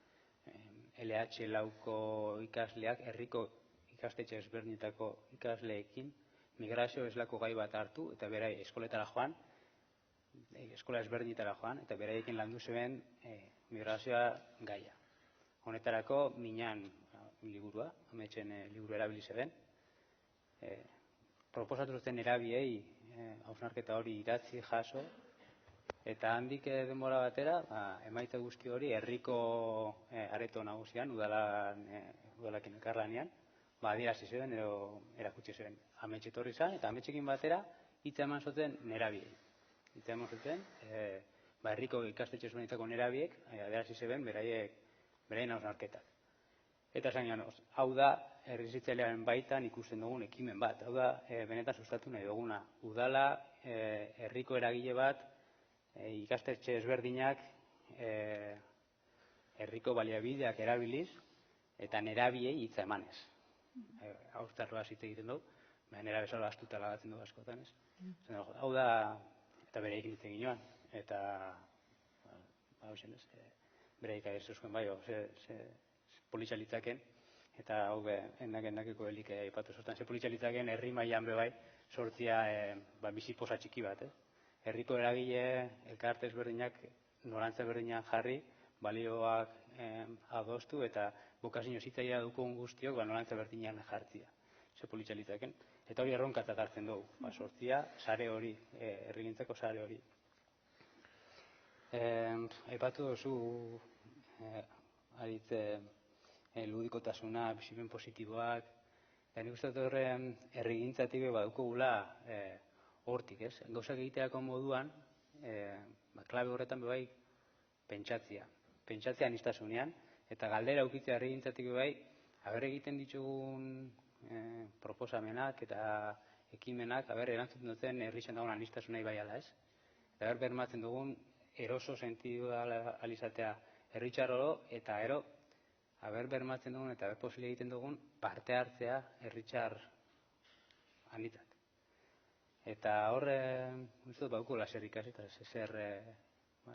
LH lauko ikasleak, herriko ikastetxe ezberdinetako ikasleekin, migrazio eslako gai bat hartu, eta berai eskoletara joan, eskola ezberdinetara joan, eta beraiekin landu zeben migrazioa gaia. Honetarako minan liburua, ametxen liburu erabili zeben. Proposatu zuten erabiei hausnarketa hori idatzi jaso, eta handik denbora batera, emaitza guzti hori herriko areto nagusian, udalakin elkarlanean, adierazi zeben edo erakutsi zeben. Ametxe etorri zen, eta ametxekin batera hitza eman zuten nerabiei. Hitza eman zuten, herriko ikastetxe ezberdinetako nerabiek adierazi zeben beraien hausnarketak. Eta esan gano, hau da herrizitzailearen baitan ikusten dugun ekimen bat. Hau da benetan sustatu nahi duguna. Udala, herriko eragile bat, ikastetxe ezberdinak, herriko baliabideak erabiliz, eta nerabiei hitza emanez. Haustarroa zite egiten dugu, nera bezala astuta lagatzen dugu askotan, ez? Hau da, eta bere egin ditzen ginoan, eta bereik agertzuzkoen bai, politxalitzaken, eta hau endakeko helik aipatu zortan, ze politxalitzaken herri mailan be bai, sortzia bizi posa txiki bat, herriko eragile elkarte ezberdinak norantza berdinak jarri, balioak adostu eta bokazio zitzaia dukun guztiok norantza berdinak jartzia, ze politxalitzaken. Eta hori erronkatzat hartzen dugu, sortzia, sare hori, herrigintzako sare hori. Aipatu duzu aritze ludikotasuna, bizipen positiboak, eta nik uste dut horren herrigintzatik badukugula hortik, ez? Gauzak egiteako moduan, klabe horretan bebai pentsatzia. Pentsatzea aniztasunean, eta galdera ukitzea herrigintzatik bebai, haber egiten ditugun proposamenak eta ekimenak, haber erantzuten duten herrixen dagoen aniztasunai bai ala, ez? Eta haber bermatzen dugun eroso sentidu alizatea herritxarro, eta ero, haber bermatzen dugun eta haber posile egiten dugun parte hartzea herritxar anitzak. Eta horre, uste dut bauko laser ikasi, eta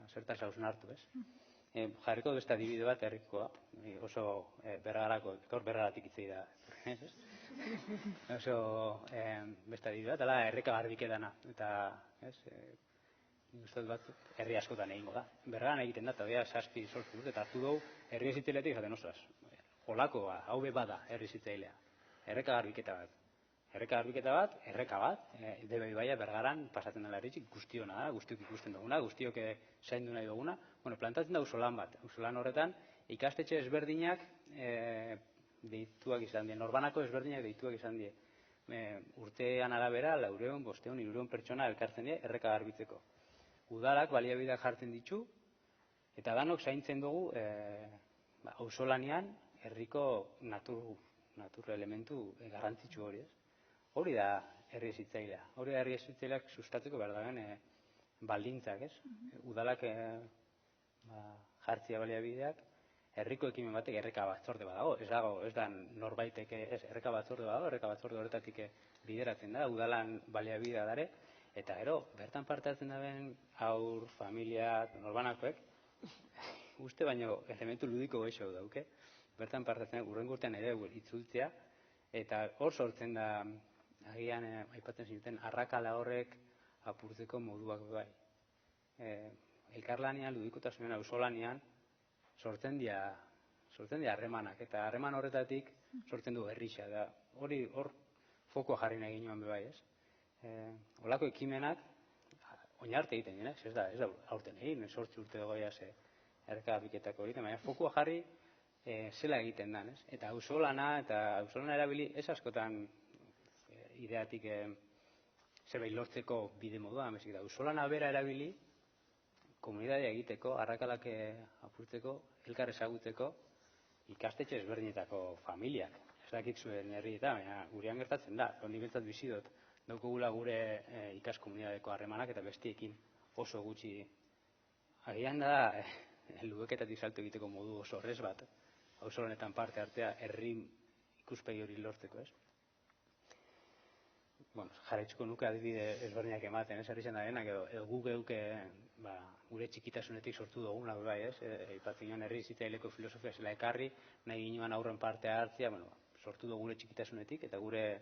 zertaz hausen hartu, ez? Jarriko beste adibide bat herrikoa, oso bergarako, gaur bergaratik itzei da, ez? Oso beste adibide bat, ala erreka garbiketana, eta, ez? Uste dut bat, herri askotan egingo da. Bergaran egiten da, eta bea saspi sortu dut, eta hartu dugu herri zitzailetik esaten ostras. Olakoa, hau be bada herri zitzailea. Erreka garbiketa bat. Erreka bat, debe ibaia Bergaran pasatzen dela herritxik, guztiona da, guztiok ikusten duguna, guztiok zaindu nahi duguna. Bueno, plantatzen da usolan bat. Usolan horretan, ikastetxe ezberdinak deituak izan die, norbanako ezberdinak deituak izan die. urtean arabera 400, 500, 300 pertsona elkartzen dira erreka garbitzeko. Udalak baliabideak jartzen ditu, eta danok zaintzen dugu auzolanean herriko natur elementu garrantzitsu hori, ez? Hori da herri hezitzailea. Hori da herri hezitzaileak sustatzeko behar dagoen baldintzak, ez? Udalak jartzia baliabideak, herriko ekimen batek erreka batzorde badago. Ez da norbaitek, ez, erreka batzorde badago, erreka batzorde horretatik bideratzen da, udalan baliabidea dare, eta gero, bertan parte hartzen daben haur, familia, norbanakoek, uste baino elementu ludiko goixo dauke, bertan parte hartzen urrengo urtean ere itzultzea, eta hor sortzen da, agian aipatzen zinuten, arrakala horrek apurtzeko moduak bai. Elkarlanean, ludikotasunean, auzolanean, sortzen dira harremanak, eta harreman horretatik sortzen du herrixa. Hor fokoa jarri nahi ginoan bai, ez? Olako ekimenak, oinarte egiten dira, ez da aurten egin, 8 urte dagoia erreka biketako egiten, baina fokoa jarri zela egiten dan, ez? Eta auzolana erabili, ez askotan ideatik zerbait lortzeko bide modua, da auzolana bera erabili, komunitatea egiteko, arrakalak apurtzeko, elkar ezagutzeko, ikastetxe ezberdinetako familiak. Ez dakit zuen herrietan, baina gurean gertatzen da. Nik bentsat bizi dut, daukagula gure ikaskomunitateko harremanak eta bestiekin oso gutxi. Agian da, lubeketatik salto egiteko modu oso horrez bat, auzolanetan parte hartzea, herri ikuspegi hori lortzeko, ez? Jarraituko nuke adibide ezberdinak ematen, ez herri zen darenak, edo gu geuke gure txikitasunetik sortu duguna bai, ez? Aipatzen joan herri hezitzaileko filosofia zela ekarri, nahi ginoan aurren parte hartzea, sortu dugu gure txikitasunetik eta gure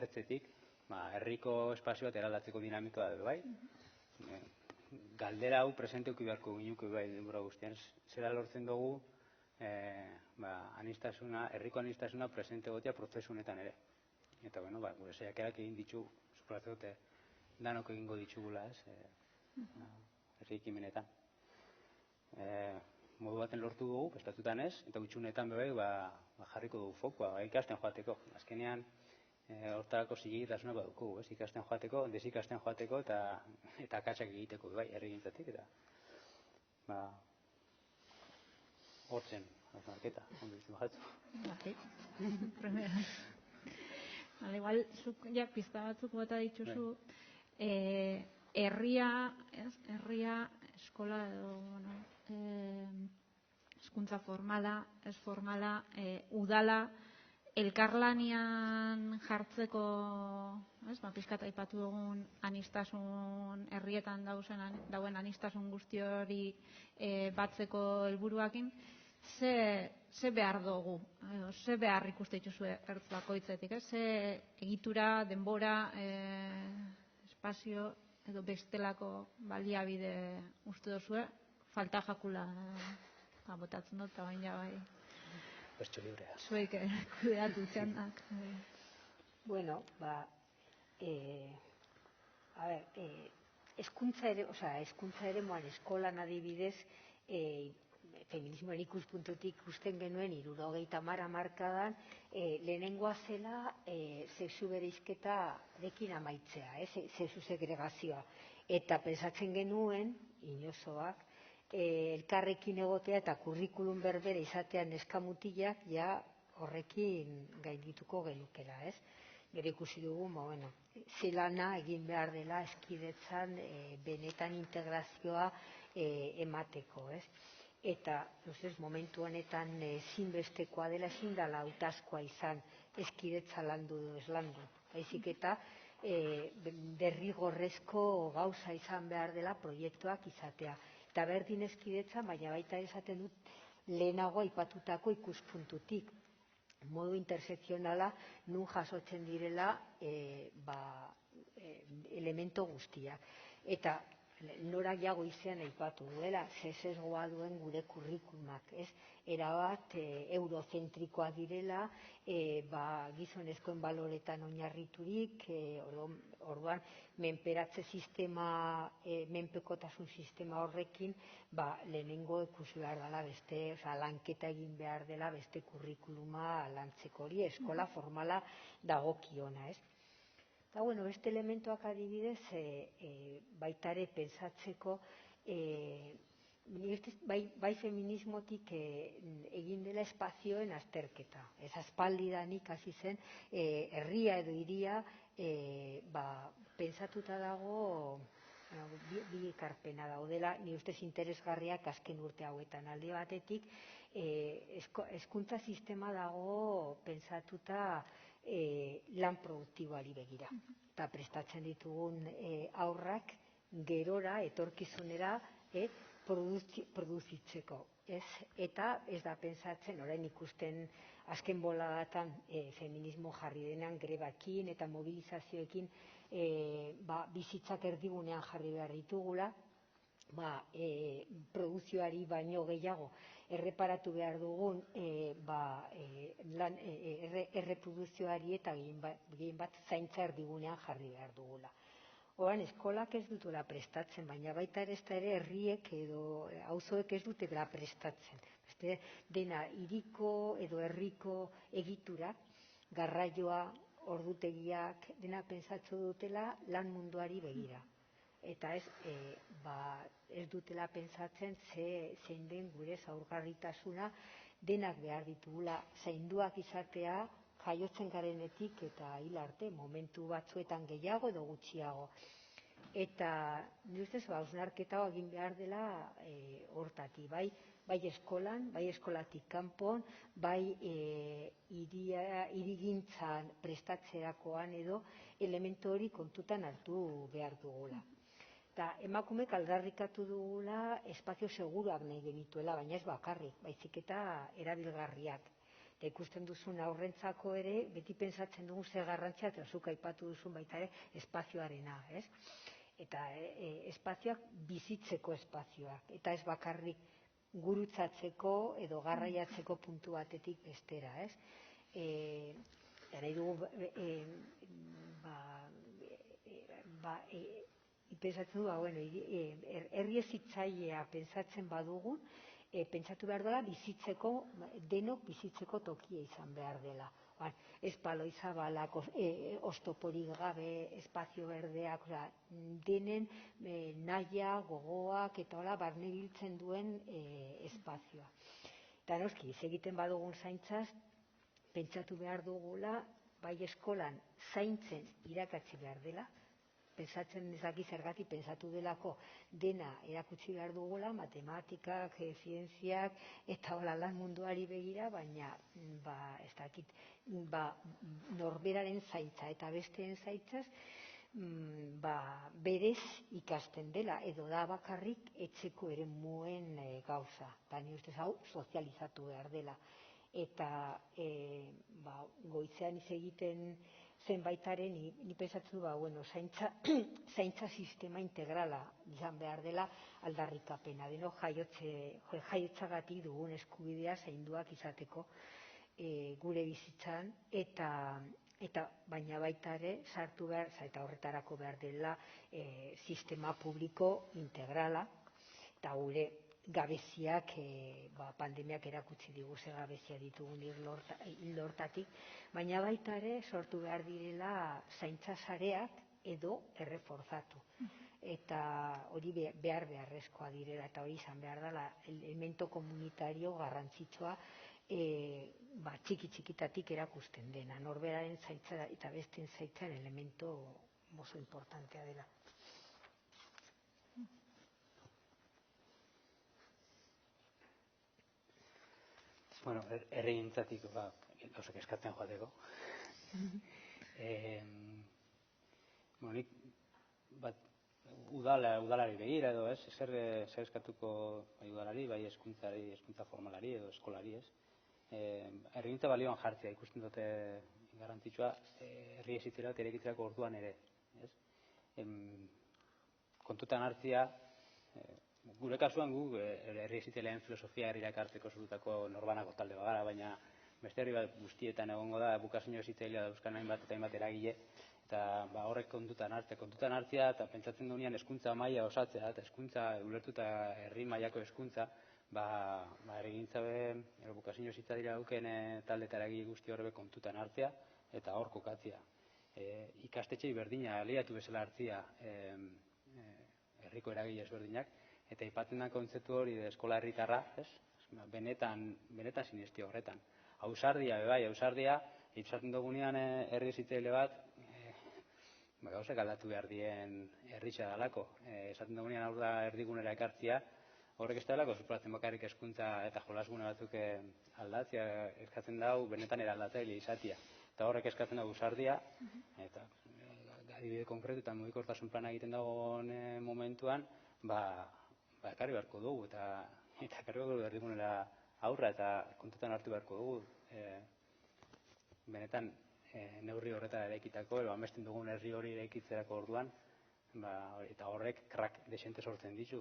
ertzetik, herriko espazio bat eraldatzeko dinamikoa da bai. Galdera hau presente uki beharko ginuke bai denbora guztian, zera lortzen dugu herriko anistasuna presente gotea prozesunetan ere. Eta, gure saiakerak egin ditu, supratzen dute, danok egingo ditugula, ez, herri ekimenetan. Modu baten lortu dugu, prestatutan ez, eta gutxunetan bebai, jarriko dugu fokoa, ikasten joateko. Azkenean, hortarako zilegitasuna badugu, ez, ikasten joateko, desikasten joateko, eta akatsak egiteko, bai, herri gintzatik, eta, hortzen, marketa, ondo ditu bajatzu. Primera. Igual, zuk ja pizta batzuk bota dituzu, herria, eskola edo, hezkuntza formala, ez formala, udala, elkarlanian jartzeko, pizkat aipatu dugun anistasun, herrietan dauen anistasun guzti hori batzeko helburuakin, ze behar dugu, ze behar ikuste dituzu ertz bakoitzetik, ze egitura, denbora, espazio edo bestelako baliabide uste duzue, falta jakula botatzen dut, eta baina bai. Bertso librea. Zuek kudeatu txandak. Bueno, hezkuntza eremuan eskolan adibidez, feminismoen ikuspuntutik ikusten genuen 70 hamarkadan lehenengoa zela sexu bereizketarekin amaitzea, sexu segregazioa. Eta pensatzen genuen, inozoak, elkarrekin egotea eta kurrikulum berbera izatean neska-mutilak ja horrekin gaindituko genukela, ez? Gero ikusi dugu, zelana egin behar dela hezkidetzan benetan integrazioa emateko, ez? Eta, momentu honetan ezinbestekoa dela, ezin dela hautazkoa izan hezkidetza landu edo ez landu. Baizik eta derrigorrezko gauza izan behar dela proiektuak izatea. Eta berdin hezkidetza, baina baita esaten dut lehenago aipatutako ikuspuntutik. Modu intersekzionala nun jasotzen direla elemento guztiak. Eta norak jago izan aipatu duela, sesgoa duen gure kurrikulumak, ez? Erabat eurozentrikoa direla, gizonezkoen baloretan oinarriturik, orduan menperatze sistema, menpekotasun sistema horrekin, lehenengo ikusi behar dela beste, lanketa egin behar dela beste kurrikuluma lantzeko hori, eskola formala dagokiona, ez? Eta, beste elementuak adibidez, baita ere pensatzeko, bai feminismotik egin dela espazioen azterketa. Ez aspaldidanik hasi zen, herria edo hiria pentsatuta dago, bi ekarpena daudela, ni ustez interesgarriak azken urte hauetan. Alde batetik, hezkuntza sistema dago pentsatuta lan produktiboari begira. Eta prestatzen ditugun aurrak gerora, etorkizunera, produzitzeko. Eta ez da pentsatzen, orain ikusten azken boladatan feminismo jarri denean grebakin eta mobilizazioekin bizitzak erdigunean jarri behar ditugula, produzioari baino gehiago erreparatu behar dugun erreproduzioari eta gehien bat zaintza erdigunean jarri behar dugula. Oran, eskolak ez dutela prestatzen, baina baita ere herriek edo auzoek ez dutela prestatzen. Dena hiriko edo herriko egitura, garraioa, ordutegiak, dena pentsatu dutela lan munduari begira. Eta ez dutela pentsatzen zein den gure zaurgarritasuna, denak behar ditugula zainduak izatea, jaiotzen garenetik eta hil arte, momentu batzuetan gehiago edo gutxiago. Eta nire ustez, hausnarketa egin behar dela hortatik, bai eskolan, bai eskolatik kanpon, bai hirigintzan prestatzerakoan edo elementu hori kontutan hartu behar dugula. Eta emakumek aldarrikatu dugula espazio seguruak nahi genituela, baina ez bakarrik, baizik eta erabilgarriak. Eta ikusten duzun aurrentzako ere, beti pentsatzen dugun zer garrantzia, eta zuk aipatu duzun baita ere, espazioarena, ez? Eta espazioak bizitzeko espazioak, eta ez bakarrik gurutzatzeko edo garraiatzeko puntu batetik bestera, ez? Nahi dugu, pentsatzen du, herri hezitzailea pentsatzen badugu, pentsatu behar dela bizitzeko, denok bizitzeko tokia izan behar dela. Ez paloi zabalak, oztoporik gabe, espazio berdeak, denen nahia, gogoak eta hola barne biltzen duen espazioa. Eta noski, egiten badugun zaintzaz, pentsatu behar dugula, bai eskolan zaintzen irakatsi behar dela, pensatzen ezaki zergatik pentsatu delako dena erakutsi behar dugula, matematikak, zientziak, eta hola lan munduari begira, baina ez dakit, norberaren zaintza eta besteen zaintzaz berez ikasten dela, edo da bakarrik etxeko eremuen gauza. Eta ni ustez hau sozializatu behar dela. Eta goizean egiten zenbaitaren, ni pentsatu zaintza sistema integrala izan behar dela aldarrikapena. Deno jaiotzagatik dugun eskubidea zainduak izateko gure bizitzan, eta baina baita ere sartu behar, eta horretarako behar dela sistema publiko integrala, eta gure gabeziak, pandemiak erakutsi digu ze gabezia ditugun hildo hortatik, baina baita ere sortu behar direla zaintza sareak edo erreforzatu. Eta hori beharrezkoa direla, eta hori izan behar dela elemento komunitario garrantzitsua txiki-txikitatik erakusten dena. Norberaren zaintza eta besteen zaintzan elemento oso importantea dela. Bueno, herrigintzatik gauzak eskatzen joateko. Nik udalari begira edo ez, zer eskatuko bai udalari, bai hezkuntza formalari edo eskolari, ez. Herrigintza balioan jartzea ikusten dute garrantzitsua herri hezitzera eta eraikitzerako orduan ere, ez. kontutan hartzia, gure kasuan gu herri eziteleen filosofia herrira ekartzeko sortutako norbanako talde bagara, baina beste herri bat guztietan egongo da bukazio ezitzailea dauzkan hainbat eta hainbat eragile, eta horrek kontutan hartzea eta pentsatzen duenean hezkuntza maila osatzea, eta hezkuntza ulertuta herri mailako hezkuntza, erregintza bukazio ezitzailea duken talde eta eragile guzti horrek kontutan hartzea eta hor kokatzea. Ikastetxei berdina aliatu bezala hartzia herriko eragile ezberdinak, eta aipatzen da kontzeptu hori de eskola herritarra, benetan sinesti horretan. Ausardia, ausardia, izaten dugunean herri ezitzaile bat, gauzak aldatu behar dien herritxa dalako. Esaten dugunean hor da erdigunera ekartzia, horrek ez dalako supratzen bakarrik hezkuntza eta jolasgune batzuk aldatzea, eskatzen dau benetan eraldatzaile izatia. Eta horrek eskatzen dau ausardia, eta adibide konkretu eta mugikortasun plana egiten dagoen momentuan, ekarri beharko dugu, eta ekarri beharko dugu erdigunera aurra, eta kontutan hartu beharko dugu. Benetan, neurri horretara eraikitako, amesten dugun herri hori eraikitzerako orduan, eta horrek krak desente sortzen ditu,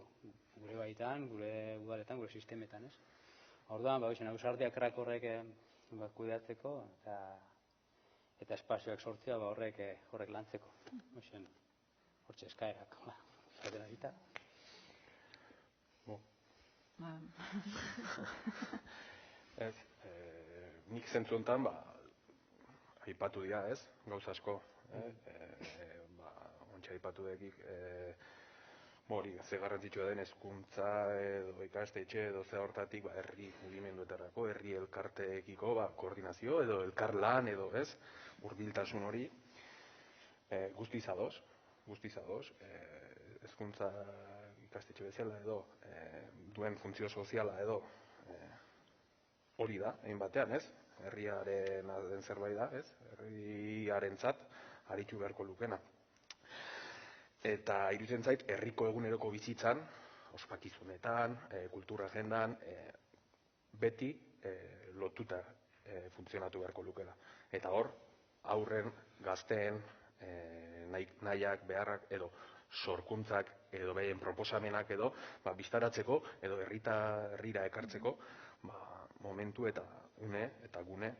gure baitan, gure udaletan, gure sistemetan, ez? Orduan, ausardia krak horrek kudeatzeko, eta espazioak sortzea horrek lantzeko. Hortxe eskaerak, zaten agita. Nik zentzu honetan, aipatu dira, ez, gauza asko. Ontsa aipatu dekik, hori, ze garrantzitsua den hezkuntza edo ikastetxe edo ze hortatik herri mugimenduetarako, herri elkarteekiko koordinazio edo elkarlan edo, ez, hurbiltasun hori guztiz ados, hezkuntza ikastetxe bezala edo duen funtzio soziala edo hori da, egin batean, ez? Herriaren den zerbait da, ez? Herriarentzat aritu beharko lukena. Eta iruditzen zait, herriko eguneroko bizitzan, ospakizunetan, kultura agendan, beti lotuta funtzionatu beharko lukela. Eta hor, aurren, gazteen, nahiak, beharrak, edo sorkuntzak, edo behien proposamenak edo, biztaratzeko, edo herrira ekartzeko, momentu eta gune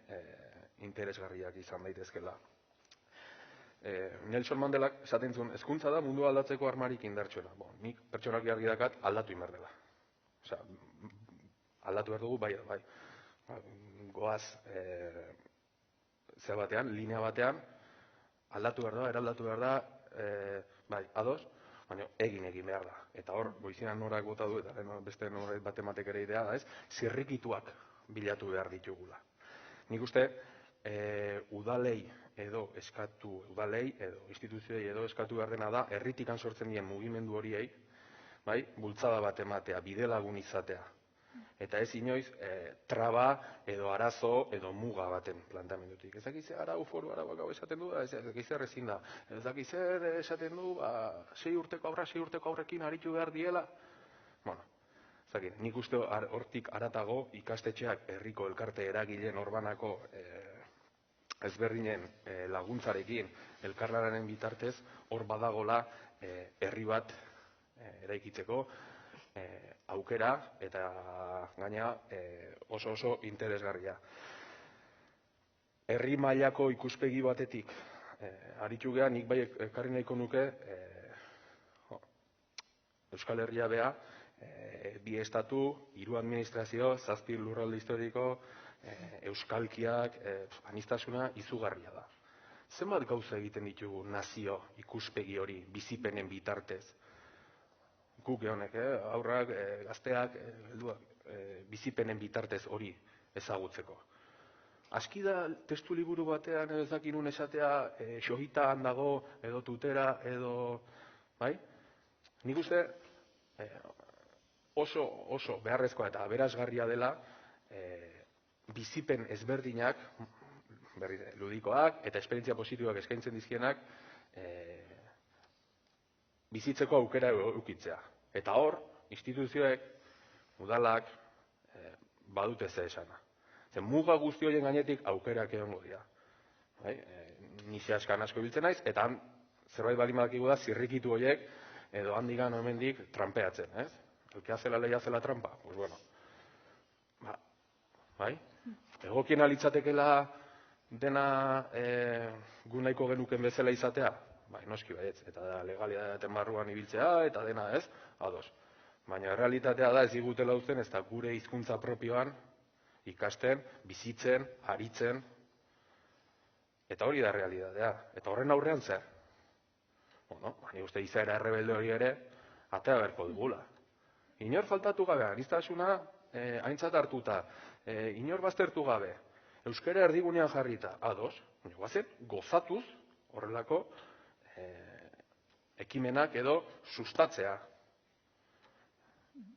interesgarriak izan daitezkela. Nelson Mandelak esaten zuen, hezkuntza da mundu aldatzeko armarik indartsuena. Nik pertsonak argi dakat aldatu inbar dela. Osea, aldatu behar dugu, bai. Goaz, linea batean, aldatu behar da, eraldatu behar da, bai, ados, baina egin behar da. Eta hor, goizinan norak bota du, eta beste norak batematek ere idea da, ez, zirrikituak bilatu behar ditugula. Nik uste, udalei edo instituzioei edo eskatu behar dena da, herritikan sortzen dien mugimendu horiei, bai, bultzada bat ematea, bidelagun izatea. Eta ez inoiz, traba edo arazo edo muga baten plantamendutik. Ez dakiz arau foru arauak hau esaten du, ez dakiz ezin da. Ez dakiz esaten du, 6 urteko aurrekin aritu behar diela. Nik uste hortik aratago ikastetxeak herriko elkarte eragile norbanako ezberdinen laguntzarekin elkarlanaren bitartez hor badagola herri bat eraikitzeko aukera eta gaina oso interesgarria. Herri mailako ikuspegi batetik aritu geha, nik bai ekarri nahiko nuke Euskal Herria bea 2 estatu, 3 administrazio, 7 lurralde historiko, euskalkiak, aniztasuna izugarria da. Zenbat gauza egiten ditugu nazio ikuspegi hori bizipenen bitartez? Guk honek, aurrak, gazteak, bizipenen bitartez hori ezagutzeko. Aski da testu liburu batean ez dakinun esatea xohitaan dago, edo tutera, edo... Bai? Nik uste oso beharrezkoa eta aberasgarria dela bizipen ezberdinak, ludikoak eta esperientzia positiboak eskaintzen dizkienak bizitzeko aukera edukitzea. Eta hor, instituzioek, udalak, badute ze esana. Muga guzti horien gainetik aukerak egongo dira. Ni askan asko biltzen naiz, eta zerbait baldin badakigu da zirrikitu horiek edo handigan hemendik trampeatzen, ez? El que hace la ley hace la trampa. Pues bueno, bai? Egokiena litzatekeela dena gu nahiko genuken bezala izatea? Bai, noski baietz, eta da legalitateen barruan ibiltzea, eta dena, ez? Ados. Baina realitatea da ez digutela uzten, ez da gure hizkuntza propioan ikasten, bizitzen, aritzen, eta hori da realitatea. Eta horren aurrean zer? Bueno, ni uste izaera errebelde hori ere, atea berko dugula. Inor faltatu gabe, aniztasuna aintzat hartuta, inor baztertu gabe, euskara erdigunean jarrita, ados, guazen, gozatuz horrelako ekimenak edo sustatzea.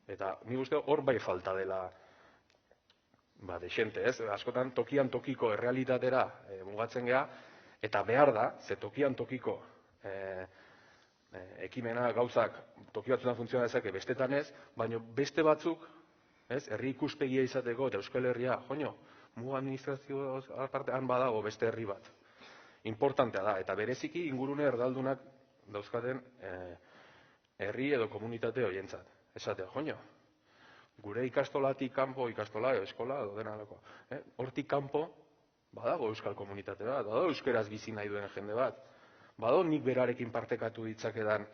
Eta ni uste hor bai falta dela desente, ez? Askotan tokian tokiko errealitatera mugatzen gea, eta behar da, ze tokian tokiko ekimena gauzak toki batzuetan funtzioa dezake bestetan ez, baina beste batzuk, ez, herri ikuspegia izateko eta Euskal Herria, joño, muga administrazio apartean badago beste herri bat. Importantea da, eta bereziki ingurune erdaldunak dauzkaten herri edo komunitate horientzat. Esatea, joño, gure ikastolatik kanpo, ikastola edo eskola edo dena alako, hortik kanpo badago euskal komunitate bat, badago euskeraz bizi nahi duen jende bat, badago nik berarekin partekatu ditzakedan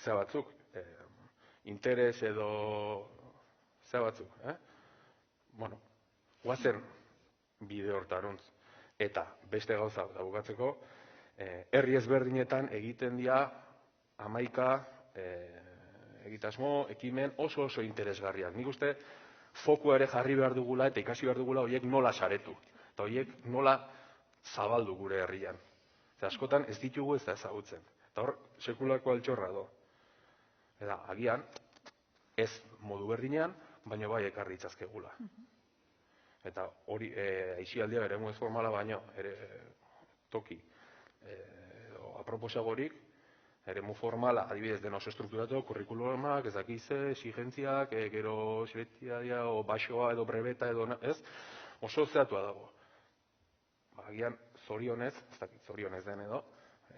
zea batzuk, interes edo zea batzuk, bueno, guazen bide hortaruntz. Eta beste gauza da bukatzeko, herri ezberdinetan egiten dira 11 egitasmo, ekimen oso interesgarriak. Nik uste fokua ere jarri behar dugula eta ikasi behar dugula horiek nola saretu. Eta horiek nola zabaldu gure herrian. Eta askotan ez ditugu ez da ezagutzen. Eta hor, sekulako altxorra do. Eta agian, ez modu berdinean, baina bai ekarri itzazkegula. Eta hori, aixialdia eremu ez formala baino, toki, aproposagorik, eremu formala, adibidez, den oso estrukturatu, kurrikulumak, ez dakize, exigentziak, gero selektiadia, o baixoa, edo brebeta, edo, ez, oso zehatua dago. Agian, zorionez, ez dakit zorionez den edo,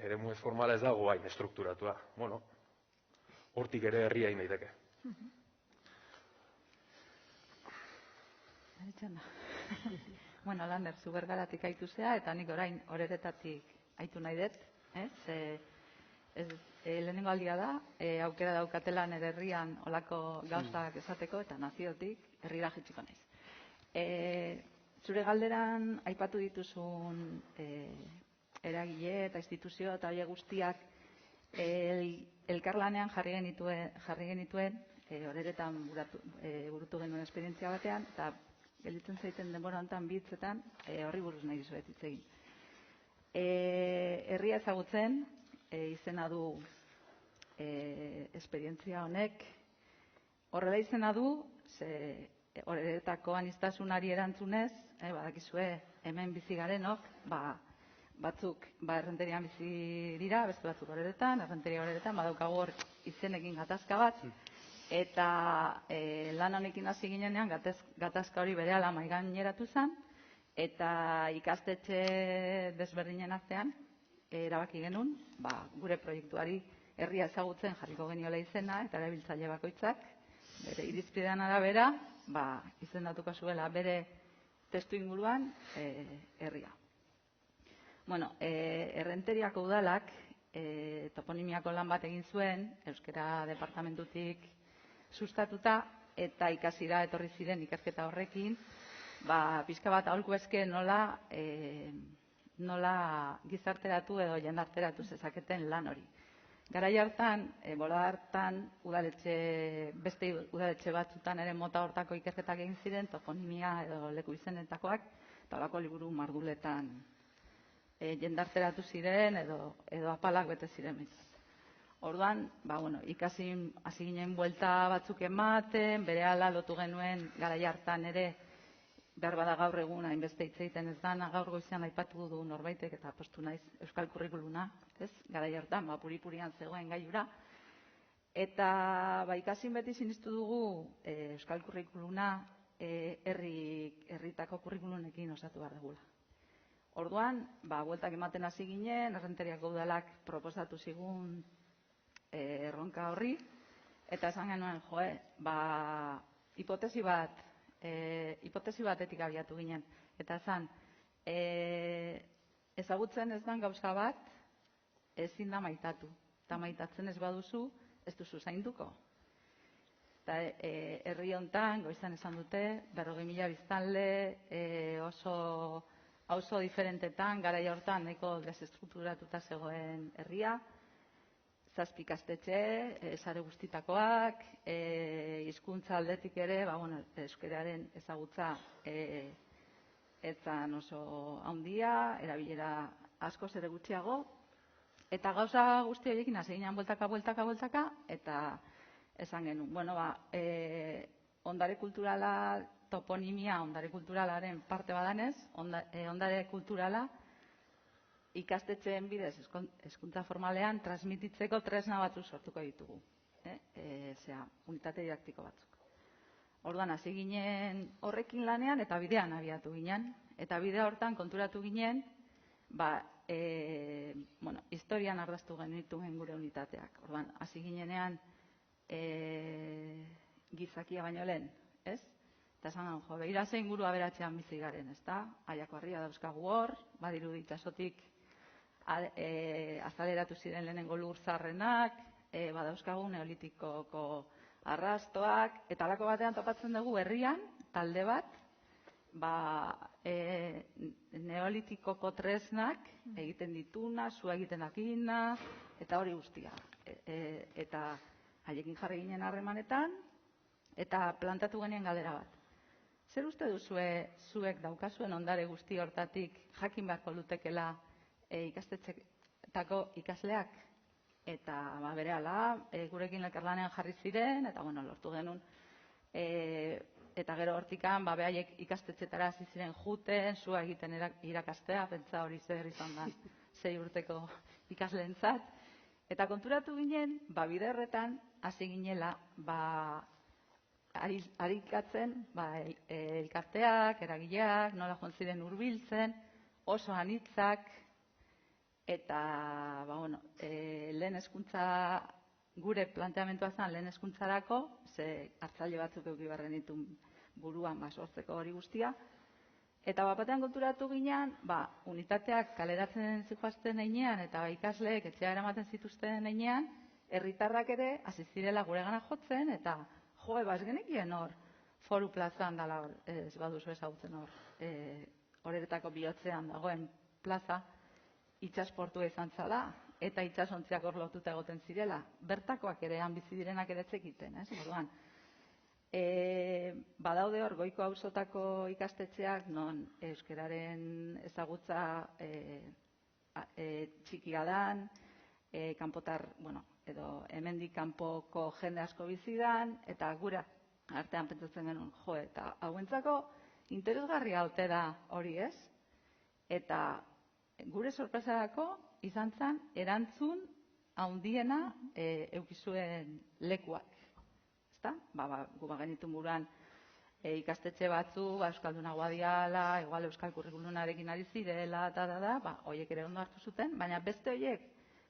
eremu ez formala ez dago hain estrukturatua. Bueno, hortik ere herria hain daiteke. Bueno, Lander, zu Bergaratik aitu zea, eta nik orain horeretatik aitu nahi dut, lehenengo aldia da, aukera daukatela nire herrian olako gauzak esateko, eta naziotik herrira jitsiko naiz. Zure galderan aipatu dituzun eragile eta instituzio eta horiek guztiak elkarlanean jarri genituen horeretan burutu genuen esperientzia batean, eta gelditzen zaiten denbora honetan bi hitzetan horri buruz nahi dizuet hitz egin. Herria ezagutzen izena du esperientzia honek. Horrela izena du, ze horeretako aniztasunari erantzunez, badakizue hemen bizi garenok, batzuk errenterian bizi dira, beste batzuk horeretan, errenteria horeretan, badaukagu hor izenekin gatazka bat, eta lan honekin hasi ginenean gatazka hori berehala mahai gaineratu zen, eta ikastetxe desberdinen artean erabaki genuen, gure proiektuari herria ezagutzen jarriko geniola izena, eta erabiltzaile bakoitzak, bere irizpidean arabera, izendatuko zuela bere testu inguruan herria. Bueno, Errenteriako udalak toponimiako lan bat egin zuen, euskara departamentutik sustatuta, eta ikasira etorri ziren ikerketa horrekin, pixka bat aholku eske nola gizarteratu edo jendarteratu zezaketen lan hori. Garai hartan, bolada hartan, beste udaletxe batzutan ere mota hortako ikerketak egin ziren, toponimia edo leku izenetakoak, eta holako liburu marduletan jendarteratu ziren edo apalak bete ziren. Orduan, ikasi hasi ginen buelta batzuk ematen, berehala lotu genuen garai hartan ere, behar bada gaur egun hainbeste hitz egiten ez dana, gaur goizean aipatu du norbaitek eta postu naiz euskal kurrikuluna, ez? Garai hartan, puri-purian zegoen gaiura. Eta ikasin beti sinistu dugu euskal kurrikuluna herritako kurrikulunekin osatu behar dugula. Orduan, bueltak ematen hasi ginen, Errenteriako udalak proposatu zigun erronka horri, eta esan genuen, hipotesi batetik abiatu ginen. Eta esan, ezagutzen ez den gauza bat, ezin da maitatu. Eta maitatzen ez baduzu, ez duzu zainduko. Eta herri honetan, goizan esan dute, 40.000 biztanle, oso diferentetan, garai hortan nahiko desestrukturatuta zegoen herria, 7 ikastetxe, sare guztitakoak, hizkuntza aldetik ere, euskararen ezagutza etzan oso handia, erabilera askoz ere gutxiago, eta gauza guzti horiekin hasi ginen bueltaka, eta esan genuen, ondare kulturala, toponimia ondare kulturalaren parte badanez, ondare kulturala ikastetxeen bidez hezkuntza formalean transmititzeko tresna batzuk sortuko ditugu. Unitate didaktiko batzuk. Orduan, hasi ginen horrekin lanean eta bidean abiatu ginen. Eta bidea hortan konturatu ginen, historian ardaztu genituen gure unitateak. Orduan, hasi ginenean gizakia baino lehen, ez? Eta esan gau, behira zein guru aberatzean bizi garen, ez da? Aiako harria dauzkagu hor, badirudi itsasotik azaleratu ziren lehenengo lur zaharrenak, badauzkagu neolitikoko arrastoak, eta halako batean topatzen dugu herrian, talde bat, neolitikoko tresnak egiten dituna, sua egiten dakina, eta hori guztia. Eta haiekin jarri ginen harremanetan, eta plantatu genien galdera bat. Zer uste duzue zuek daukazuen ondare guzti hortatik jakin beharko lutekela ikastetxetako ikasleak? Eta berehala, gurekin elkarlanean jarri ziren, eta lortu genuen. Eta gero hortikan, behaiek ikastetxetara hasi ziren juten, sua egiten irakastea, pentsa hori zer izan da 6 urteko ikasleentzat. Eta konturatu ginen, bide horretan hasi ginela, arikatzen elkarteak, eragileak, nola joan ziren hurbiltzen, oso anitzak, eta lehen hezkuntza, gure planteamentua zen lehen hezkuntzarako, ze hartzaile batzuk eduki behar genituen buruan sortzeko hori guztia, eta batean konturatu ginen, unitateak kaleratzen zijoazten heinean, eta ikasleek etxea eramaten zituzten heinean, herritarrak ere hasi zirela guregana jotzen, eta ez genekien hor, Foru plazan dela hor, ez baduzu ezagutzen hor, Horeretako bihotzean dagoen plaza, itsasportua izan zala, eta itsasontziak hor lotuta egoten zirela. Bertakoak ere, han bizi direnak ere txekiten, ez? Orduan, badaude hor, goiko auzotako ikastetxeak, non euskararen ezagutza txikia dan, kanpotar, edo hemendik kanpoko jende asko bizi dan, eta gura artean pentsatzen genuen, eta hauentzako interesgarria ote da hori, ez? Eta gure sorpresarako izan zen erantzun handiena eukizuen lekuak. Ezta? Gu genitun buruan ikastetxe batzu, euskaldunagoa diala, igual euskal kurrikulunarekin ari zirela, horiek ere ondo hartu zuten, baina beste horiek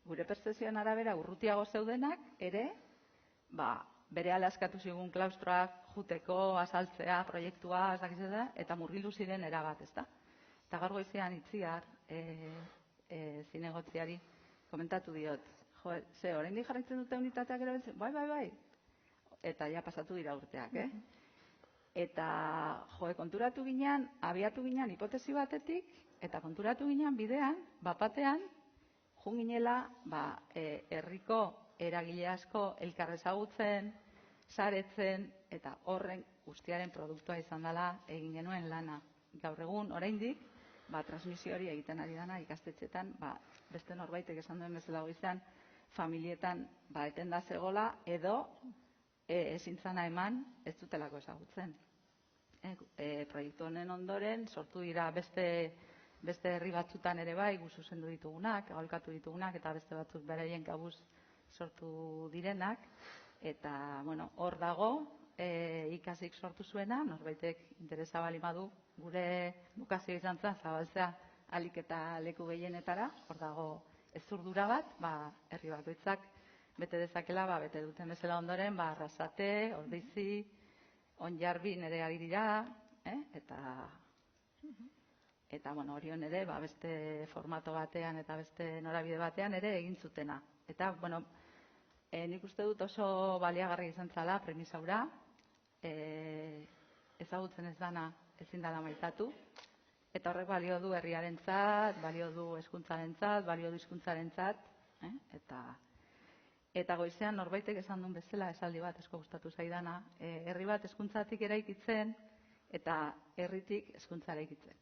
gure pertzepzioen arabera urrutiago zeudenak ere, berehala eskatu zigun klaustroak juteko, azaltzea, proiektua, eta murgildu ziren erabat, ezta? Eta gaur goizean Itziar, zinegotziari, komentatu diot. Oraindik jarraitzen dute unitateak erabiltzen? Bai. Eta ja pasatu dira urteak, Eta, konturatu ginen, abiatu ginen hipotesi batetik, eta konturatu ginen bidean, batean, jun ginela, herriko eragile asko elkar ezagutzen, saretzen, eta horren guztiaren produktua izan dela egin genuen lana. Gaur egun, oraindik, transmisio hori egiten ari dana ikastetxetan, beste norbaitek esan duen bezala goizean, familietan etenda zegola, edo ezin zana eman ez dutelako ezagutzen. Proiektu honen ondoren, sortu dira beste herri batzutan ere bai, gu zuzendu ditugunak, aholkatu ditugunak, eta beste batzuk beraien kabuz sortu direnak, eta, hor dago, ikasik sortu zuena, norbaitek interesa bali badu, gure bukazio izan zen, zabaltzea alik eta leku gehienetara, hor dago ezurdura bat, herri bakoitzak bete dezakela, bete duten bezala ondoren, Arrasate, Ordizi, Onjarbi nere ari dira, eta Orion ere, beste formato batean eta beste norabide batean ere egin zutena. Eta, nik uste dut oso baliagarri izan zela premisa hura, ezagutzen ez dana ezin dela maitatu, eta horrek balio du herriarentzat, balio du hezkuntzarentzat, balio du hizkuntzarentzat, eta goizean norbaitek esan duen bezala esaldi bat asko gustatu zaidana, herri bat hezkuntzatik eraikitzen eta herritik hezkuntza eraikitzen.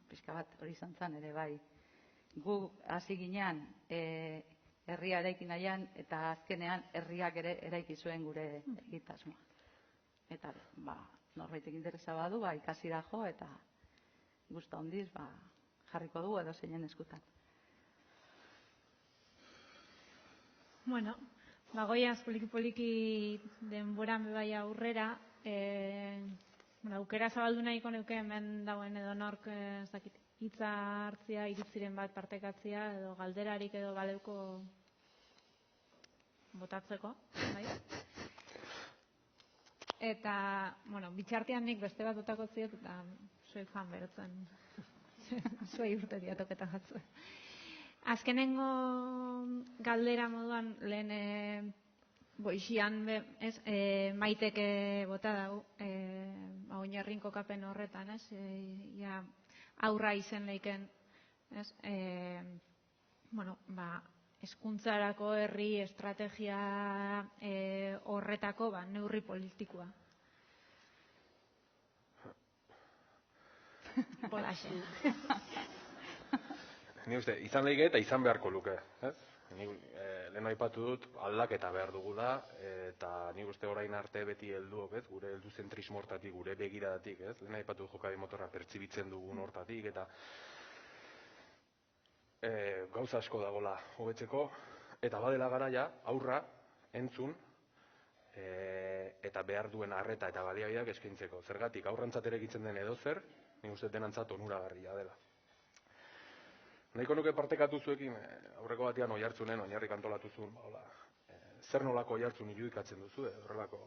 Pixka bat hori izan zen ere bai. Gu hasi ginean herria eraiki nahian eta azkenean herriak ere eraiki zuen gure egitasmoa. Eta norbaitek interesa badu, ikasi da jo eta gustu handiz jarriko dugu edo zeinen eskutan. Bueno, goiaz poliki denboran bebai aurrera, aukera zabaldu nahiko neuke hemen dagoen edo nork hitza hartzia, iritziren bat partekatzia edo galderarik edo baleuko botatzeko, bai? Eta, bitxartean nik beste bat botako ziot eta zuek joan berotzen. Zuei urte diatoketan jatzuen. Azkenengo galdera moduan lehen goixian maiteke bota dago oinarrin kokapen horretan, aurra izen leiken hezkuntzarako herri estrategia horretako neurri politikoa. Bolaxe. Ni uste, izan leike eta izan beharko luke. Lehen aipatu dut aldaketa behar dugula, eta nik uste orain arte beti helduok, gure heldu zentrismo hortatik, gure begiradatik, lehen aipatu jokabi motorra pertsibitzen dugun hortatik, eta gauza asko dagola hobetzeko, eta badela garaia aurra entzun eta behar duen arreta eta baliabideak eskaintzeko. Zergatik aurrantzat erekitzen den edozer, nik uste denantzat onuragarria dela. Nahiko nuke partekatu zuekin, aurreko batean Oiartzunen, Oinarrik antolatu zuen, zer nolako Oiartzun irudikatzen duzu, horrelako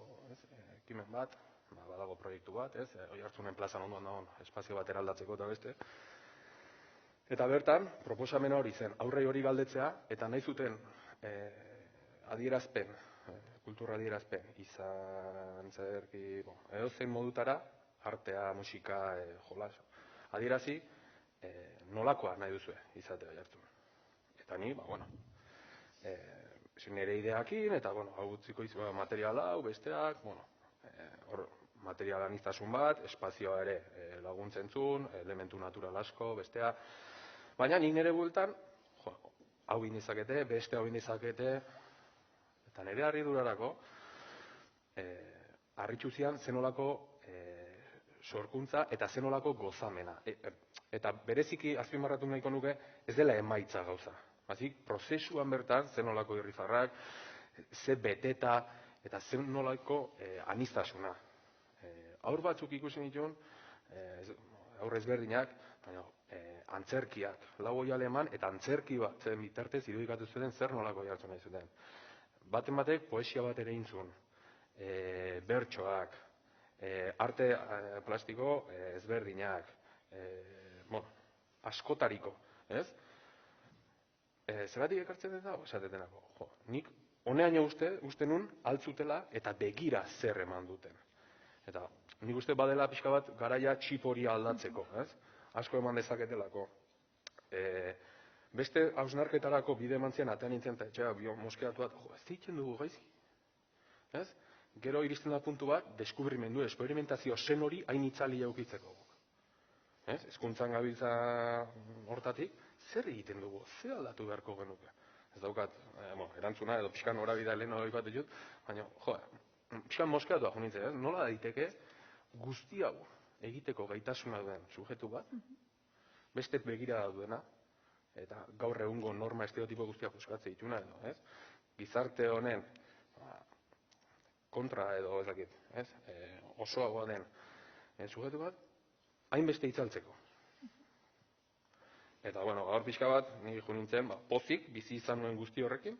ekimen bat, badago proiektu bat, Oiartzunen plazan ondoan dagoen espazio bat eraldatzeko eta beste. Eta bertan, proposamena hori zen, aurrei hori galdetzea, eta nahi zuten adierazpen, kultura adierazpen, izan zerki, edozein modutara, artea, musika, jolas, adierazi, nolakoa nahi duzue izatea Oiartzun. Eta ni, nire ideakin, eta hau utziko izu materiala, hau besteak, hor material aniztasun bat, espazioa ere laguntzen zuen, elementu natural asko, bestea. Baina nik nire bueltan, hau indizakete, beste hau indizakete, eta nire harridurarako, harritxu zian zenolako sorkuntza eta zenolako gozamena. Eta bereziki azpimarratu nahiko nuke ez dela emaitza gauza. Prozesuan bertan zenolako irrifarrak, ze beteta eta zenolako aniztasuna. Aur batzuk ikusi nituen, aur ezberdinak, antzerkiak, lau oiale eman eta antzerki bat zen bitartez irudikatu zuten zer nolako jartzen nahi zuten. Baten batek poesia bat ere intzun, bertsoak, arte plastiko ezberdinak, askotariko, ez? Zeratik ekartzen dut dago, esatetenako. Nik honeaino uste nun altzutela eta begira zer eman duten. Eta nik uste badela pixka bat garaia txip hori aldatzeko, ez? Asko eman dezaketelako. Beste hausnarketarako bide eman zian, atean nintzen eta etxea moskeatu bat, ez deitzen dugu gaizki. Ez? Gero iristen da puntu bat, deskubrimendu, esperimentazio zen hori hain itzali jaukitzeko. Hezkuntzan gabiltza hortatik, zer egiten dugu, zer aldatu beharko genuke. Ez daukat, erantzuna edo pixkan horabida lehen hori bat ditut, baina, pixkan moskeatu aho nintzen, nola daiteke guzti hau egiteko gaitasuna duen sujetu bat, bestek begira duena, eta gaur egungo norma estereotipo guztiak euskatze dituna edo, ez? Gizarte honen kontra edo ez dakit, ez? Osoagoa den sujetu bat, hainbeste itzaltzeko. Eta, gaur pixka bat, nire jo nintzen, pozik, bizi izan nuen guzti horrekin,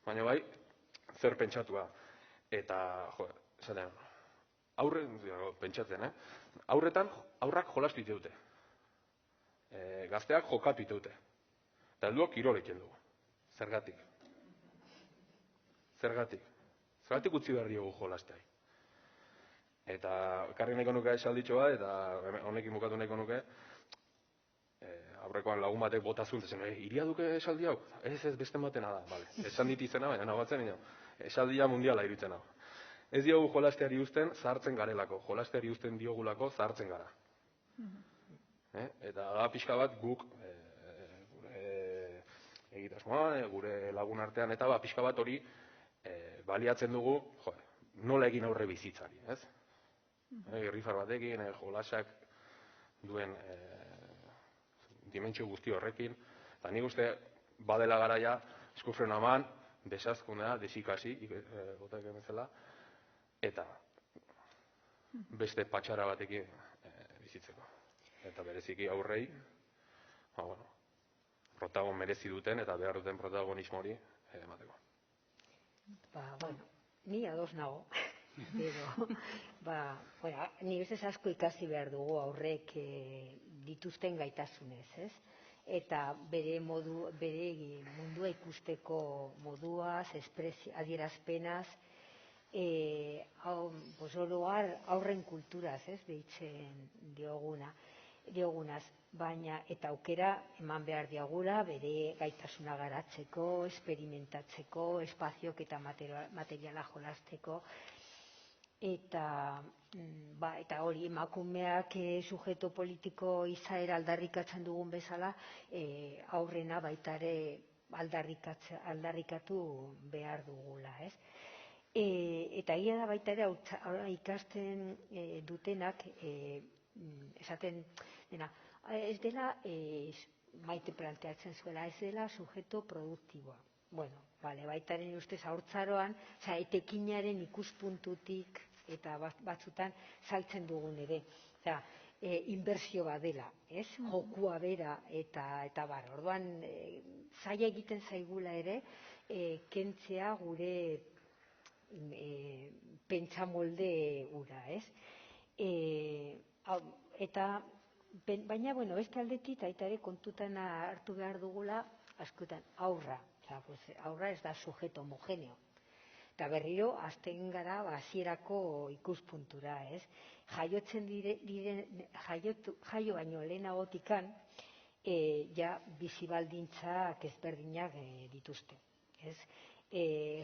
baina bai, zer pentsatua. Eta, jo, esaten, pentsatzen, aurrak jolastu iteute. Gazteak jokatu iteute. Eta helduak kirol egiten dugu. Zergatik? Zergatik utzi behar diogu jolasteai. Eta ekarri nahiko nuke esalditxo bat, eta honekin bukatu nahiko nuke, aurrekoan lagun batek botazun, zen, iria duke esaldi hau? Ez beste batena da, vale. Esan dit izena, baina nagoatzen, esaldia mundiala irutzen hau. Ez diogu jolasteari uzten zahartzen garelako, jolasteari uzten diogulako zahartzen gara. Eta da pixka bat guk egitasmoa, gure lagun artean, eta pixka bat hori baliatzen dugu nola egin aurre bizitzari, ez? Irrifar batekin, jolasak duen dimentsio guzti horrekin, eta nik uste badela garaia eskufren aman, desazkunea, desikasi, botak emezela, eta beste patxara batekin bizitzeko. Eta bereziki aurrei, protagon merezi duten eta behar duten protagonismo hori emateko. Ni ados nago. Ni bestez asko ikasi behar dugu aurrek dituzten gaitasunez, ez? Eta bere mundua ikusteko moduaz, adierazpenaz, oroar aurren kulturaz, ez, deitzen diogunaz, baina eta aukera eman behar diagula bere gaitasuna garatzeko, esperimentatzeko, espazioak eta materiala jolasteko, eta hori emakumeak sujeto politiko izaera aldarrikatzen dugun bezala, aurrena baita ere aldarrikatu behar dugula, ez? Eta egia da baita ere ikasten dutenak esaten dena, ez dela Maite planteatzen zuela, ez dela sujeto produktiboa. Bueno, baita ere ustez haurtzaroan, etekinaren ikuspuntutik eta batzutan saltzen dugun ere. Inbertsio bat dela, ez? Jokua bera eta bar. Orduan, zaila egiten zaigula ere, kentzea gure pentsamolde ura, ez? Baina, beste aldetik, eta ere kontutan hartu behar dugula, askotan aurra. Aurra ez da sujeto homogeneo. Eta berriro, azten gara hasierako ikuspuntura, ez? Jaio baino lehenagotikan, ja bizibaldintzak ezberdinak dituzte, ez?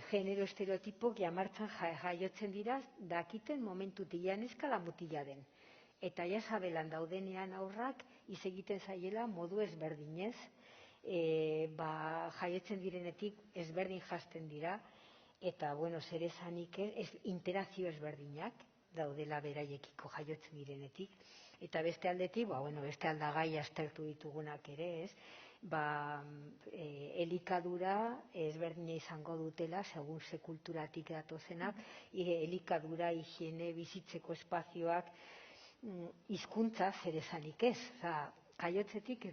Genero estereotipok jamartzan jaiotzen dira, dakiten momentutik ja neskala mutila den. Eta ja sabelan daudenean aurrak hitz egiten zaiela modu ezberdinez, jaiotzen direnetik ezberdin jasten dira, eta, zer esanik interakzio ezberdinak daudela beraiekiko jaiotzen direnetik. Eta beste aldetik, beste aldagai aztertu ditugunak ere, ez? Elikadura ezberdina izango dutela, segun ze kulturatik datozenak, elikadura, higiene, bizitzeko espazioak, hizkuntza zer esanik ez. Jaiotzetik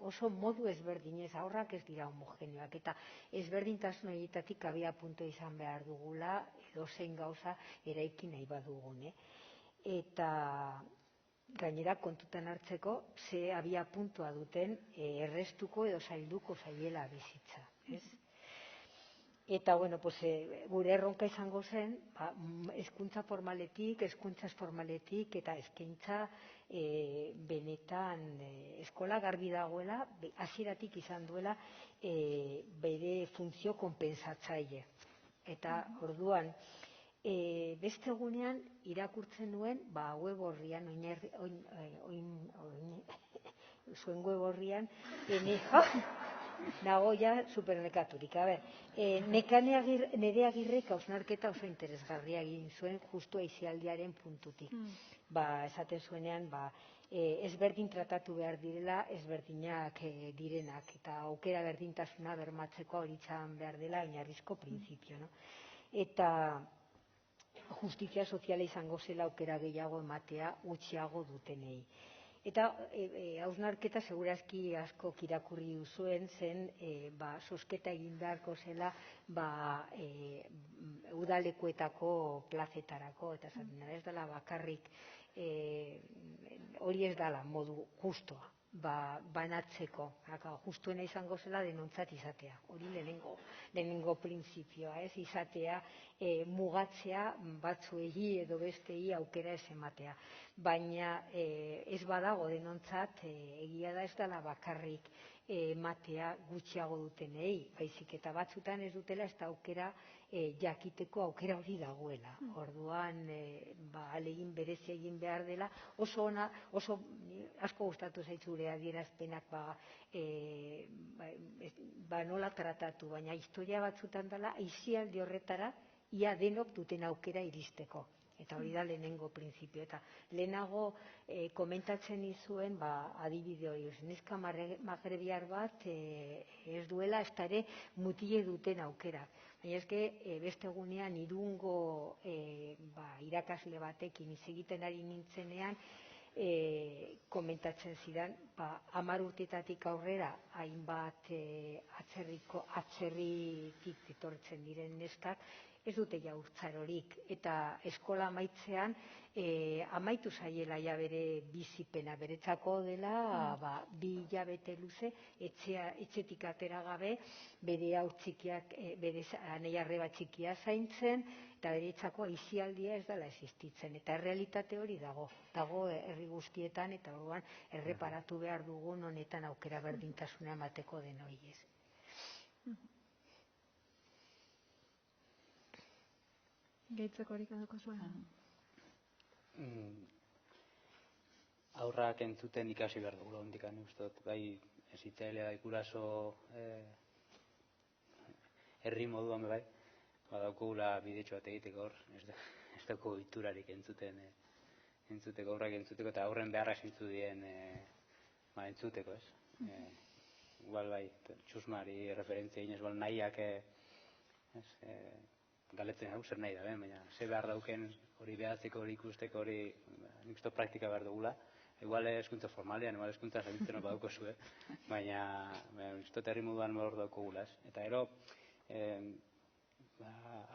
oso modu ezberdinez, aurrak ez dira homogeneoak, eta ezberdintasun horietatik abia puntua izan behar dugula, edozein gauza eraiki nahi badugune. Eta gainera kontutan hartzeko, ze abia puntua duten errestuko edo zailduko zaiela bizitza. Eta, gure erronka izango zen, hezkuntza formaletik, hezkuntza ez formaletik, eta eskaintza benetan eskola garbi dagoela, hasieratik izan duela bere funtzio konpentsatzaile. Eta orduan, beste egunean irakurtzen nuen, web orrian, zuen web orrian, nago ja supernekaturik. Nere Agirrek hausnarketa oso interesgarria egin zuen justu aisialdiaren puntutik. Esaten zuenean, ezberdin tratatu behar direla, ezberdinak direnak, eta aukera berdintasuna bermatzeko horitzan behar dela oinarrizko printzipio. Eta justizia soziala izango zela aukera gehiago ematea gutxiago dutenei. Eta hausnarketa segurazki asko irakurri duzuen zen sosketa egin beharko zela udalekuetako plazetarako, eta esaten da ez dela bakarrik hori ez dela modu justoa banatzeko, justuena izango zela denontzat izatea, hori lehenengo printzipioa, ez izatea mugatzea batzuei edo bestei aukera ez ematea, baina ez badago denontzat egia da ez dela bakarrik ematea gutxiago dutenei, baizik eta batzutan ez dutela ez da aukera jakiteko aukera hori dagoela. Orduan ahalegin berezia egin behar dela, oso ona, oso asko gustatu zaitzure adierazpenak nola tratatu, baina historia batzutan dela aisialdi horretara ia denok duten aukera iristeko. Eta hori da lehenengo printzipio. Eta lehenago komentatzen nizuen adibide hori. Neska magrebiar bat ez duela ez ere mutile duten aukera. Baina eske beste egunean Irungo irakasle batekin hitz egiten ari nintzenean komentatzen zidan 10 urtetatik aurrera hainbat atzerritik etortzen diren neskak ez dute haurtzarorik, eta eskola amaitzean amaitu zaiela ja bere bizipena, beretzako dela 2 hilabete luze etxetik atera gabe bere haur txikiak, bere anai-arreba txikia zaintzen, eta beretzako aisialdia ez dela existitzen, eta errealitate hori dago herri guztietan, eta orduan erreparatu behar dugun honetan aukera berdintasuna emateko denoi ez. Gehitzeko horik edoko zuen? Aurrak entzuten ikasi behar dugu hondik ustot, bai hezitzailea bai guraso herri moduan bai, badaukugula bidetxo bat egiteko hor, ez dauko iturarik entzuteko, aurrak entzuteko, eta aurren beharra zintzu dien entzuteko, ez? Igual bai, txusmari referentzia inez, igual nahiak galetzen hau zer nahi da, baina ze behar dauken hori behatzeko, hori ikusteko, hori nik uste praktika behar dugula. Igual eskuntza formalean, igual eskuntza zaintzen hor badauko zu, baina nik uste herri moduan hor dauko gula. Eta ero,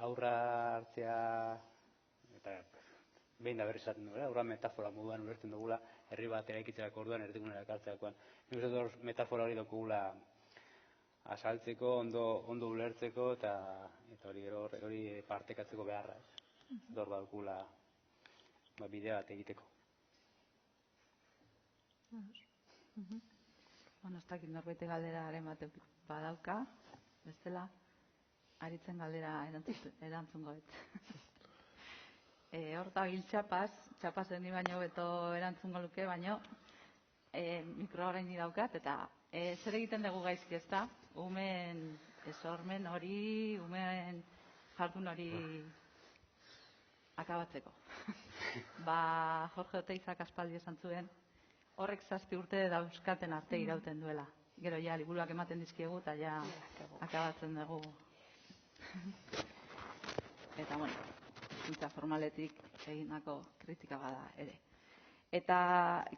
aurra hartzea, eta behin da berri zaten dugu, aurra metafora moduan ulertzen dugula, herri bat eraikitzerako orduan, erdigunera ekartzeakoan. Nik uste hor metafora hori daukugula azaltzeko, ondo ulertzeko, eta hori partekatzeko beharra. Hor badukula bide bat egiteko. Ez dakit norbete galderaren bat badauka, bestela, aritzen galdera erantzungo bet. Hor da gil txapazen ni baino beto erantzungo luke, baino mikroa orain daukat, eta zer egiten dugu gaizki ez da, umeen esormen hori, umeen jardun hori akabatzeko. Jorge Oteizak aspaldi esan zuen, horrek 7 urte dauzkaten arte irauten duela. Gero ja, liburuak ematen dizkiegu, eta ja akabatzen dugu. Eta, bueno, hizkuntza formaletik egindako kritika bada ere. Eta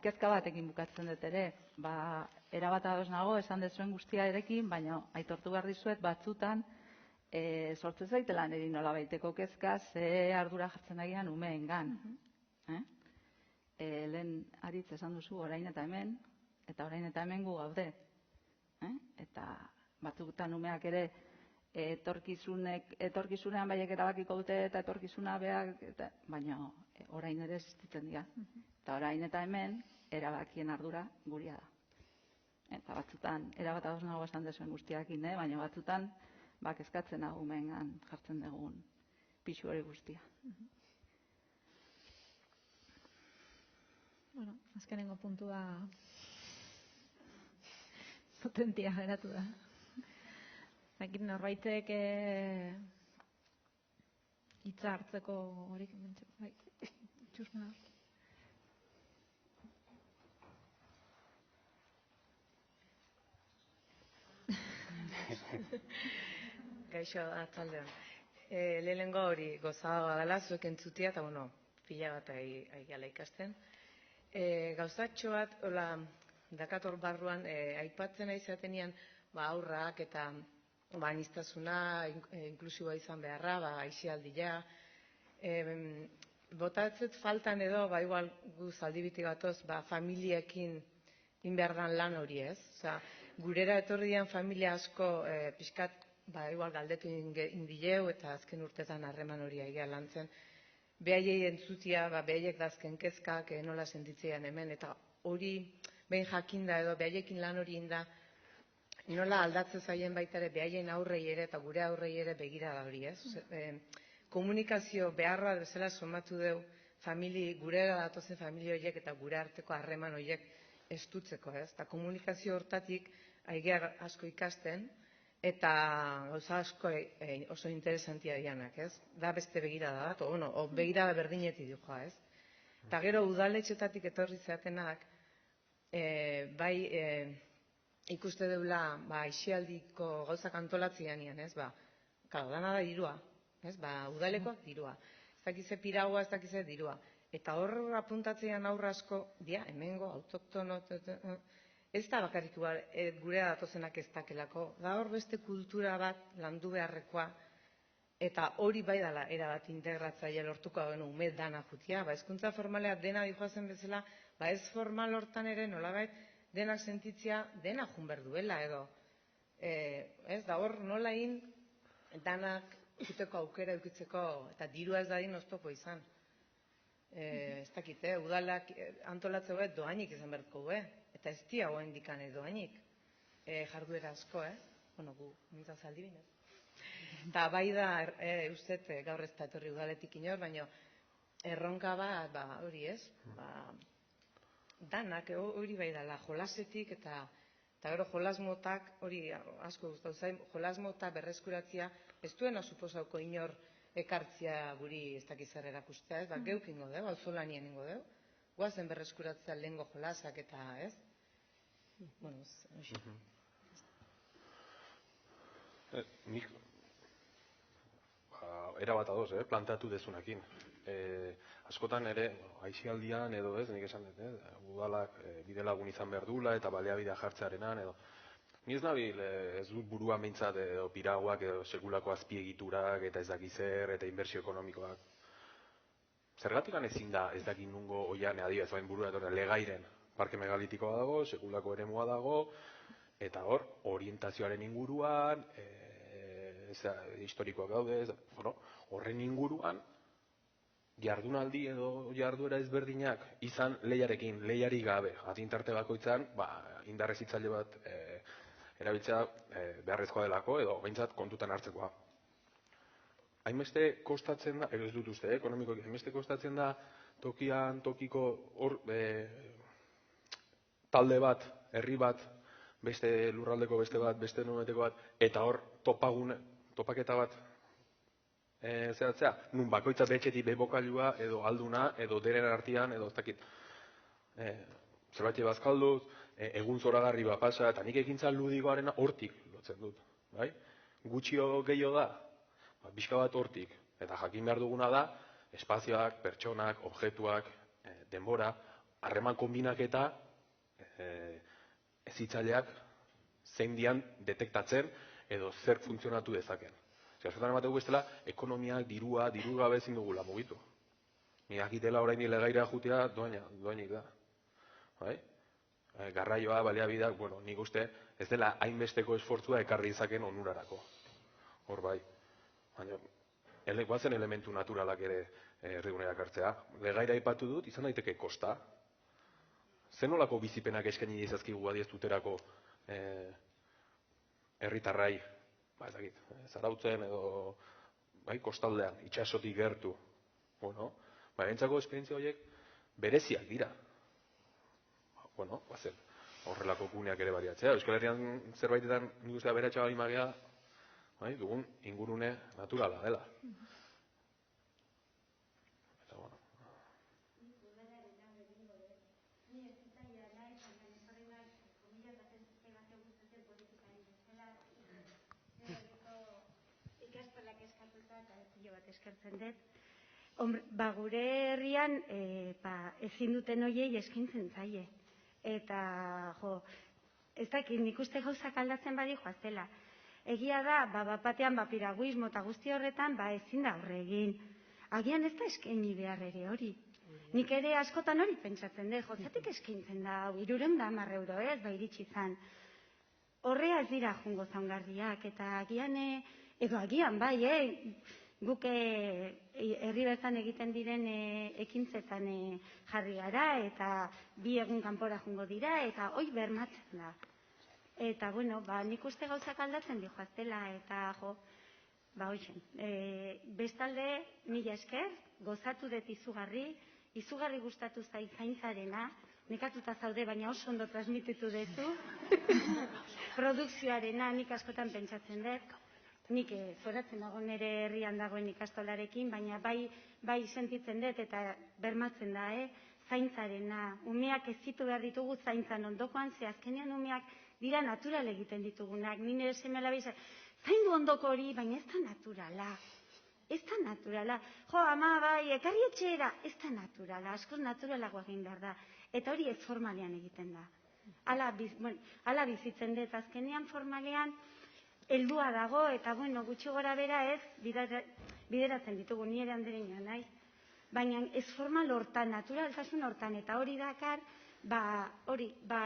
kezka batekin bukatzen dut ere, erabat ados nago, esan dezuen guztia erekin, baina aitortu behar dizuet batzutan sortzen zaitela niri nolabaiteko kezka, ze ardura jartzen nagian umeengan. Lehen Aritz esan duzu orain eta hemen, eta orain eta hemen gu gaude. Eta batzutan umeak ere etorkizunean baiek erabakiko dute eta etorkizuna beak, baina orain ere existitzen dira. Eta orain eta hemen erabakien ardura guria da. Eta batzutan erabat ados nago esan dezuen guztiakin, baina batzutan kezkatzen hau umeengan jartzen dugun pixu hori guztia. Bueno, azkenengo puntua potentia geratu da. Zakit norbaitek hitza hartzeko horik mentzeko. Bai, txusma. Gaixo atzaldean. Lehenengo hori gozagoa dela zuek entzutia, eta bueno, pila bat aiala ikasten. Gauzatxo bat, dakator barruan, aipatzen ari zatenean, aurrak eta aniztasuna, inklusiboa izan beharra, aisialdia. Botatzet faltan edo, igual gu zaldibiti gatoz, familiekin behar dan lan hori ez. Gurera etorri dian familia asko pixkat, igual galdetu indileu eta azken urtetan harreman hori aigia lantzen. Behaiei entzutia, behaiek dazken kezkak, nola sentitzean hemen, eta hori behin jakinda edo behaiekin lan hori inda, nola aldatzen zaien baita ere behaien aurrei ere eta gure aurrei ere begira da hori, ez? Komunikazio beharra bezala somatu deu gurera datozen familia horiek eta gure arteko harreman horiek estutzeko, ez? Eta komunikazio hortatik aigear asko ikasten eta gauza asko oso interesantia dianak, ez? Da beste begirada bat, o begirada berdinetik dioa, ez? Eta gero udaletxetatik etorri zeatenak, ikuste deula aisialdiko gauzak antolatzean nian, ez? Dana da dirua, ez? Udalekoak dirua. Ez dakize piragua, ez dakize dirua. Eta hor apuntatzean aurra asko, hemengo, autoktono, ez da bakarrik gure datozenak ez dakelako. Da hor beste kultura bat landu beharrekoa, eta hori bai dela erabat integratzaile lortuko genu ume dana jutia. Hezkuntza formalea dena dijoazen bezala, ez formal hortan ere nolabait denak sentitzea dena jun berduela edo. Ez da hor nola egin danak juteko aukera eukitzeko eta dirua ez dadin oztopo izan. Ez dakite, udalak antolatzeu doainik izan bertko eta ez dia hoen dikane doainik jarduera asko, bueno, gu mintzaz aldibinez. Eta bai da, ustet gaur ez da etorri udaletik inor, baina erronka bat, hori ez, danak hori bai dela, jolasetik eta gero jolasmotak, hori asko gustatu zain, jolasmotak berreskuratzia, ez duena suposauko inor ekartzia guri ez dakizar erakustea, ez, geuk ingo deu, auzolanien ingo deu, guazen berreskuratzea lehengo jolasak eta, ez? Bueno, ez, nik erabat adoz, planteatu dezunekin. Askotan ere, aisialdian edo ez, nik esan dut, udalak bidelagun izan behar dula eta baliabidea jartzearenan edo. Ni ez nabil, ez dut burua meintzat edo piraguak edo sekulako azpiegiturak eta ez dakizer eta inbertsio ekonomikoak. Zergatik ezin da ez dakin nungo oian adibidez bain burua etorren legairen parke megalitikoa dago, sekulako eremua dago, eta hor, orientazioaren inguruan, historikoak daude, horren inguruan, jardunaldi edo jarduera ezberdinak izan lehiarekin, lehiari gabe, adintarte bakoitzan, indarrezitzaile bat erabiltzea beharrezkoa delako edo behintzat kontutan hartzekoa. Hainbeste kostatzen da, ez dut uste, ekonomikoki, hainbeste kostatzen da tokian, tokiko talde bat, herri bat, beste lurraldeko beste bat, beste noneteko bat, eta hor topaketa bat zeratzea, nun bakoitza betxetik bebokailua edo alduna, edo deren artean, edo ez dakit. Zerbait bazkalduz, egun zoragarri bat pasa, eta nik ekintza ludikoarena hortik lotzen dut. Gutxio gehiago da, bizka bat hortik, eta jakin behar duguna da, espazioak, pertsonak, objektuak, denbora, harreman konbinaketa, hezitzaileak zein dian detektatzen edo zer funtzionatu dezaken. Askotan emateko bestela, ekonomiak, dirua gabe ezin dugula mugitu. Ni akitela orain legaira jutea doainik da. Garraioa, baliabideak, nik uste ez dela hainbesteko esfortzua ekarri izaken onurarako. Hor bai. Baina, guazen elementu naturalak ere erdigunera kartzea. Legaira aipatu dut, izan daiteke kosta. Zenolako bizipenak eskaini dizazkigu adiestuterako herritarrai, ez dakit, Zarautzen edo kostaldean, itxasotik gertu. Entzako esperientzia horiek bereziak dira. Horrelako guneak ere bariatzea. Euskal Herrian zerbaitetan nik uste aberatsa bali magea dugun ingurune naturala dela. Ikastolak eskatuta eta pilo bat eskertzen dut. Gure herrian ezin duten hoiei eskaintzen zaie. Eta, ez dakit, nik uste gauzak aldatzen badi joaztela. Egia da, batean piraguismo eta guzti horretan, ezin da horre egin. Agian ez da eskaini behar ere hori. Nik ere askotan hori pentsatzen dut, zetik eskaintzen da, 310 euro ez, iritsi zan. Horrea ez dira jungo zaungarriak, eta agian, edo agian guk herri bertan egiten diren ekintzetan jarri gara, eta 2 egun kanpora jungo dira, eta hoi bermatzen da. Eta, nik uste gauzak aldatzen dihoaztela, eta hoxen. Bestalde, mila esker, gozatu dut izugarri gustatu zait zaintzarena, nekatuta zaude, baina oso ondo transmititu duzu. Produkzioarena nik askotan pentsatzen dut. Nik zoratzen dago nire herrian dagoen ikastolarekin, baina bai sentitzen dut eta bermatzen da, zaintzarena. Umeak ez zitu behar ditugu zaintzan ondokoan, ze azkenean umeak dira natural egiten ditugunak. Ni nire seme-alabe zaindu ondoko hori, baina ez da naturala. Ez da naturala. Ama, ekarri etxeera, ez da naturala. Askoz naturalago egin behar da. Eta hori ez formalean egiten da. Hala bizitzen dut, azkenean formalean heldua dago, eta gutxi gora bera ez bideratzen ditugu, nire anderenean nahi. Baina ez formal hortan, naturaltasun hortan, eta hori dakar,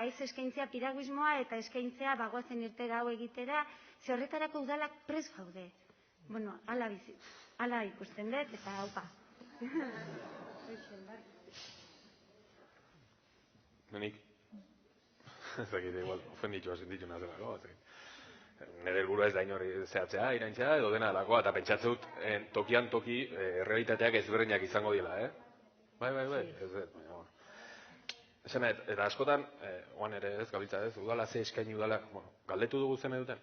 ez eskaintzea piraguismoa eta eskaintzea bagoazen irtera hau egitera, ze horretarako udalak prest gaude. Hala ikusten dut, eta haupa. Nik, ez dakit, igual, ofenditua sentitu nazelako, nire helburua ez da inori zehatzea, iraintzea, edo dena delakoa, eta pentsatzen dut tokian toki errealitateak ezberdinak izango dira, Bai, ez dut, baina, eta askotan, oan ere ez, gabiltza ez, udala ze eskaini udala, galdetu dugu zen nahi duten?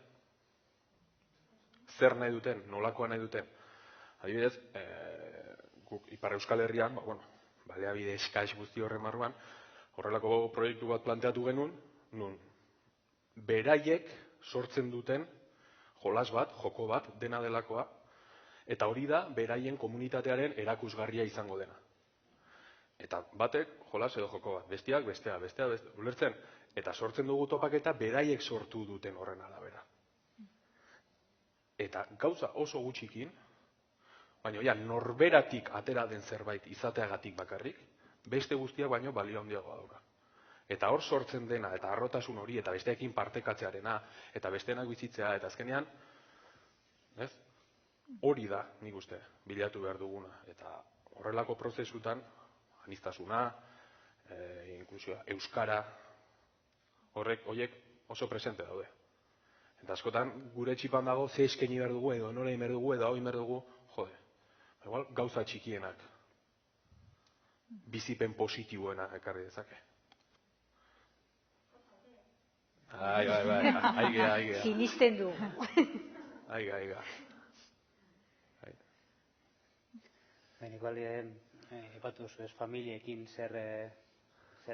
Zer nahi duten, nolakoa nahi duten? Adibidez, guk Ipar Euskal Herrian, baliabide eskaz guzti horren marruan, horrelako proiektu bat planteatu genuen, nun, beraiek sortzen duten jolas bat, joko bat, dena delakoa, eta hori da beraien komunitatearen erakusgarria izango dena. Eta batek jolas edo joko bat, besteak, bestea, ulertzen, eta sortzen dugu topaketa beraiek sortu duten horren arabera. Eta gauza oso gutxikin, baina norberatik atera den zerbait izateagatik bakarrik, beste guztiak baino balio handiagoa dauka. Eta hor sortzen dena, eta harrotasun hori, eta besteekin partekatzearena, eta besteenak bizitzea, eta azkenean, hori da, nik uste, bilatu behar duguna. Eta horrelako prozesutan, aniztasuna, inklusioa, euskara, horiek oso presente daude. Eta askotan, gure txipan dago, ze eskaini behar dugu, edo nola behar dugu, edo hau behar dugu, igual, gauza txikienak, bizipen positiboena ekarri dezake. Aigea. Sinisten du. Aiga. Nik baldien, epatu zu ez familiekin zer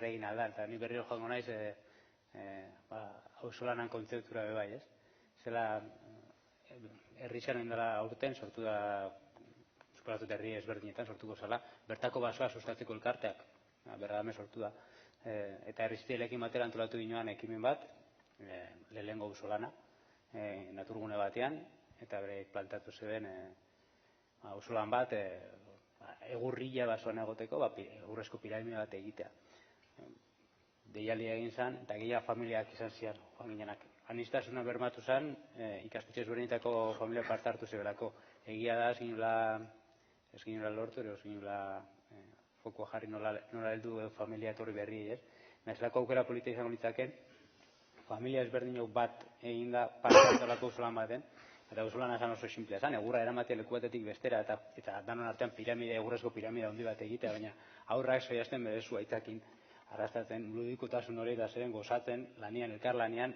egin alda, eta ni berriro joango naiz, auzolanan kontzeptura bebai, ez? Zela, herritxaren dela aurten, sortu da, eskolatut herri ezberdinetan sortuko zala, bertako basoa sustatzeko elkarteak, berradame sortu da, eta herriztielekin batera antolatu ginoan ekimen bat, lehengo auzolana, naturgune batean, eta bere plantatu zeben auzolan bat, egurrila basoan egoteko, egurrezko piramide bat egitea. Deialdia egin zen, eta gila familiak izan zian, joan ginenak. Aniztasuna bermatu zen, ikastetxe ezberdinetako familia parte hartu zebelako. Egia da, ez ginela lortu, ez ginela fokoa jarri nola heldu familia etorri berri, ez? Naizlako aukera polita izango litzaken, familia ezberdinok bat egin da parte hartzalako auzolan baten, eta auzolana esan oso simplea zen, egurra eramatea leku batetik bestera, eta danon artean egurrezko piramide handi bat egitea, baina aurrak saiasten berezu aitzakin arrastatzen ludikotasun hori eta zeren gozatzen, lanian,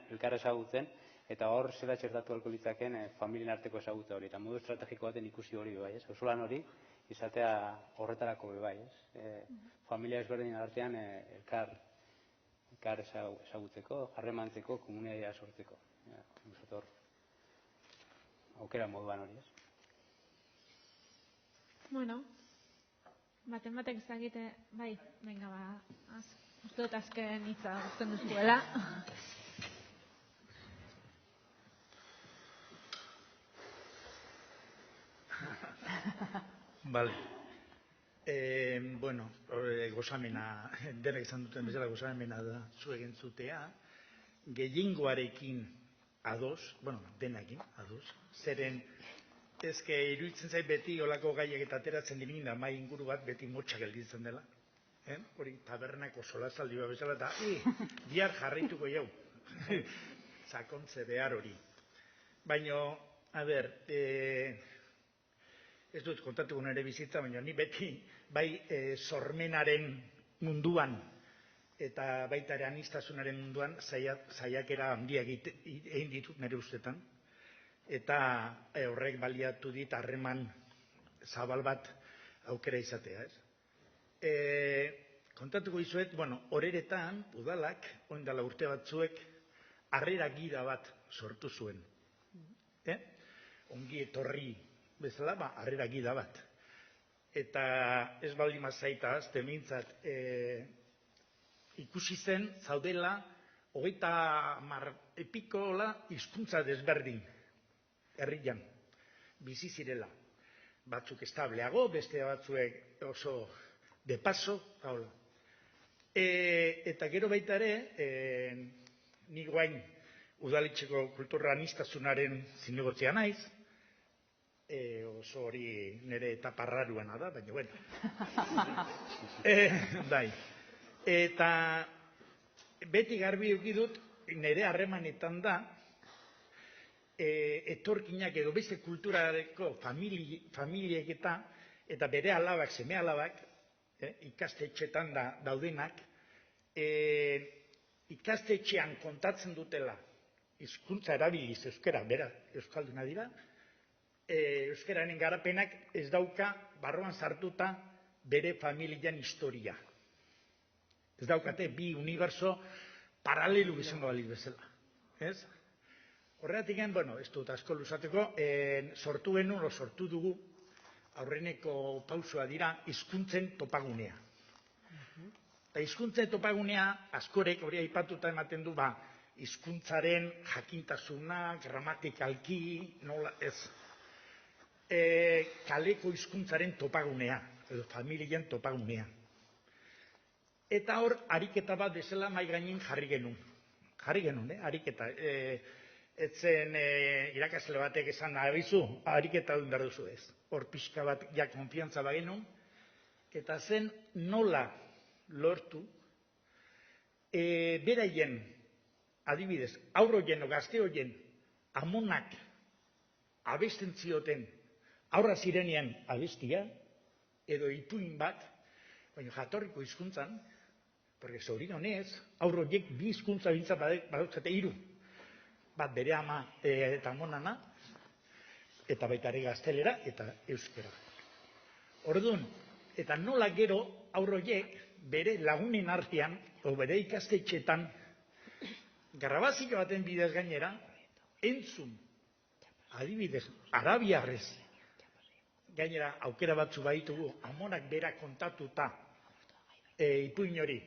elkar ezagutzen, eta hor zela txertatu alko litzaken familien arteko ezagutza hori, eta modu estrategiko baten ikusi hori bebai, ez? Auzolan hori izatea horretarako bebai, ez? Familia ezberdin artean elkar ezagutzeko, harremantzeko, komunitatea sortzeko. Aukera moduan hori, ez? Bueno, Baten batek ez dakite, bai, venga, uste dut azken hitza guztien duzuela. Vale. Bueno, gozamena, denak izan duten bezala gozamena da zu egin zutea, gehiengoarekin ados, bueno, denakin ados, zeren ezke iruditzen zait beti olako gaiak eta ateratzen dirin da mai inguru bat beti motxa gelditzen dela. Hori tabernako solasaldi bat bezala eta bihar jarraituko jau. Sakontze behar hori. Baina, a ber, ez dut kontatuko nire bizitza, baina ni beti bai sormenaren munduan eta baita ere aniztasunaren munduan saiakera handiak egin ditut nire ustetan. Eta horrek baliatu dit harreman zabal bat aukera izatea. Kontatuko izuet, horeretan udalak, oindala urte batzuek, harrera gira bat sortu zuen. Ongi etorri bezala, harrera gida bat. Eta ez baldin mazaita, azte mintzat, ikusi zen, zaudela, 30 hizkuntza desberdin, herrian, bizi zirela. Batzuk estableago, beste batzuek oso de paso, haula. Eta gero baita ere, ni guain udaletxeko kultura aniztasunaren zinegotzea naiz, oso hori nire etaparraruana da, baina bueno. Eta beti garbi eukidut, nire harremanetan da, etorkinak edo beste kulturareko familiek eta bere alabak, seme alabak, ikastetxetan daudenak, ikastetxean kontatzen dutela, hizkuntza erabiliz euskera, bera, euskalduna dira, euskararen garapenak ez dauka barruan sartuta bere familian historia. Ez daukate bi uniberso paralelu izango baliz bezala. Horregatik, ez dut asko luzateko, sortu genuen, sortu dugu, aurreneko pausua dira, hizkuntzen topagunea. Eta hizkuntzen topagunea, askorek hori aipatuta ematen du, hizkuntzaren jakintasuna, gramatikalki, nola ez. Kaleko hizkuntzaren topagunea, edo familien topagunea. Eta hor, ariketa bat bezala mai gainin jarri genuen. Jarri genuen, ariketa. Etzen irakasle batek esan abizu, ariketa duen behar duzu ez. Hor pixka bat ja konfiantza bagenun. Eta zen nola lortu, beraien, adibidez, aurroien o gazteoien amonak abesten zioten aurra zirenean abestia, edo ipuin bat, baina jatorriko hizkuntzan, porque zorionez, aurroiek bi hizkuntza bintza badautzate 3. Bat bere ama eta amonana, eta baita ere gaztelera eta euskera. Orduan, eta nola gero aurroiek bere lagunen artean, o bere ikastetxetan, grabazio baten bidez gainera, entzun, adibidez, arabiarrez, gainera aukera batzu baitugu, amonak bera kontatuta ipuin hori,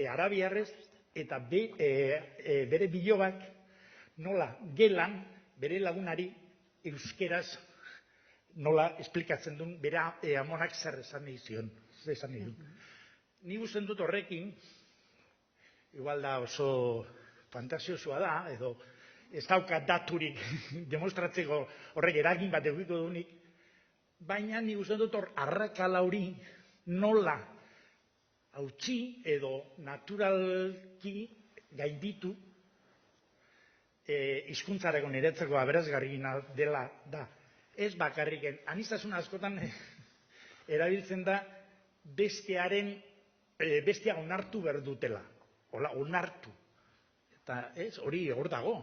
arabiarrez, eta bere bilobak nola gelan bere lagunari euskeraz nola esplikatzen duen bere amonak zer esan nahi zion. Ni usten dut horrekin, igual da oso fantasiosua da, edo ez dauka daturik demostratzeko horrek eragin bat egiko dunik, baina ni usten dut hor arrakala hori nola hautsi edo naturalki gainditu hizkuntzareko niretzako aberasgarriena dela da. Ez bakarrik, aniztasun askotan erabiltzen da bestea onartu behar dutela. Hola, onartu. Eta ez, hori hor dago.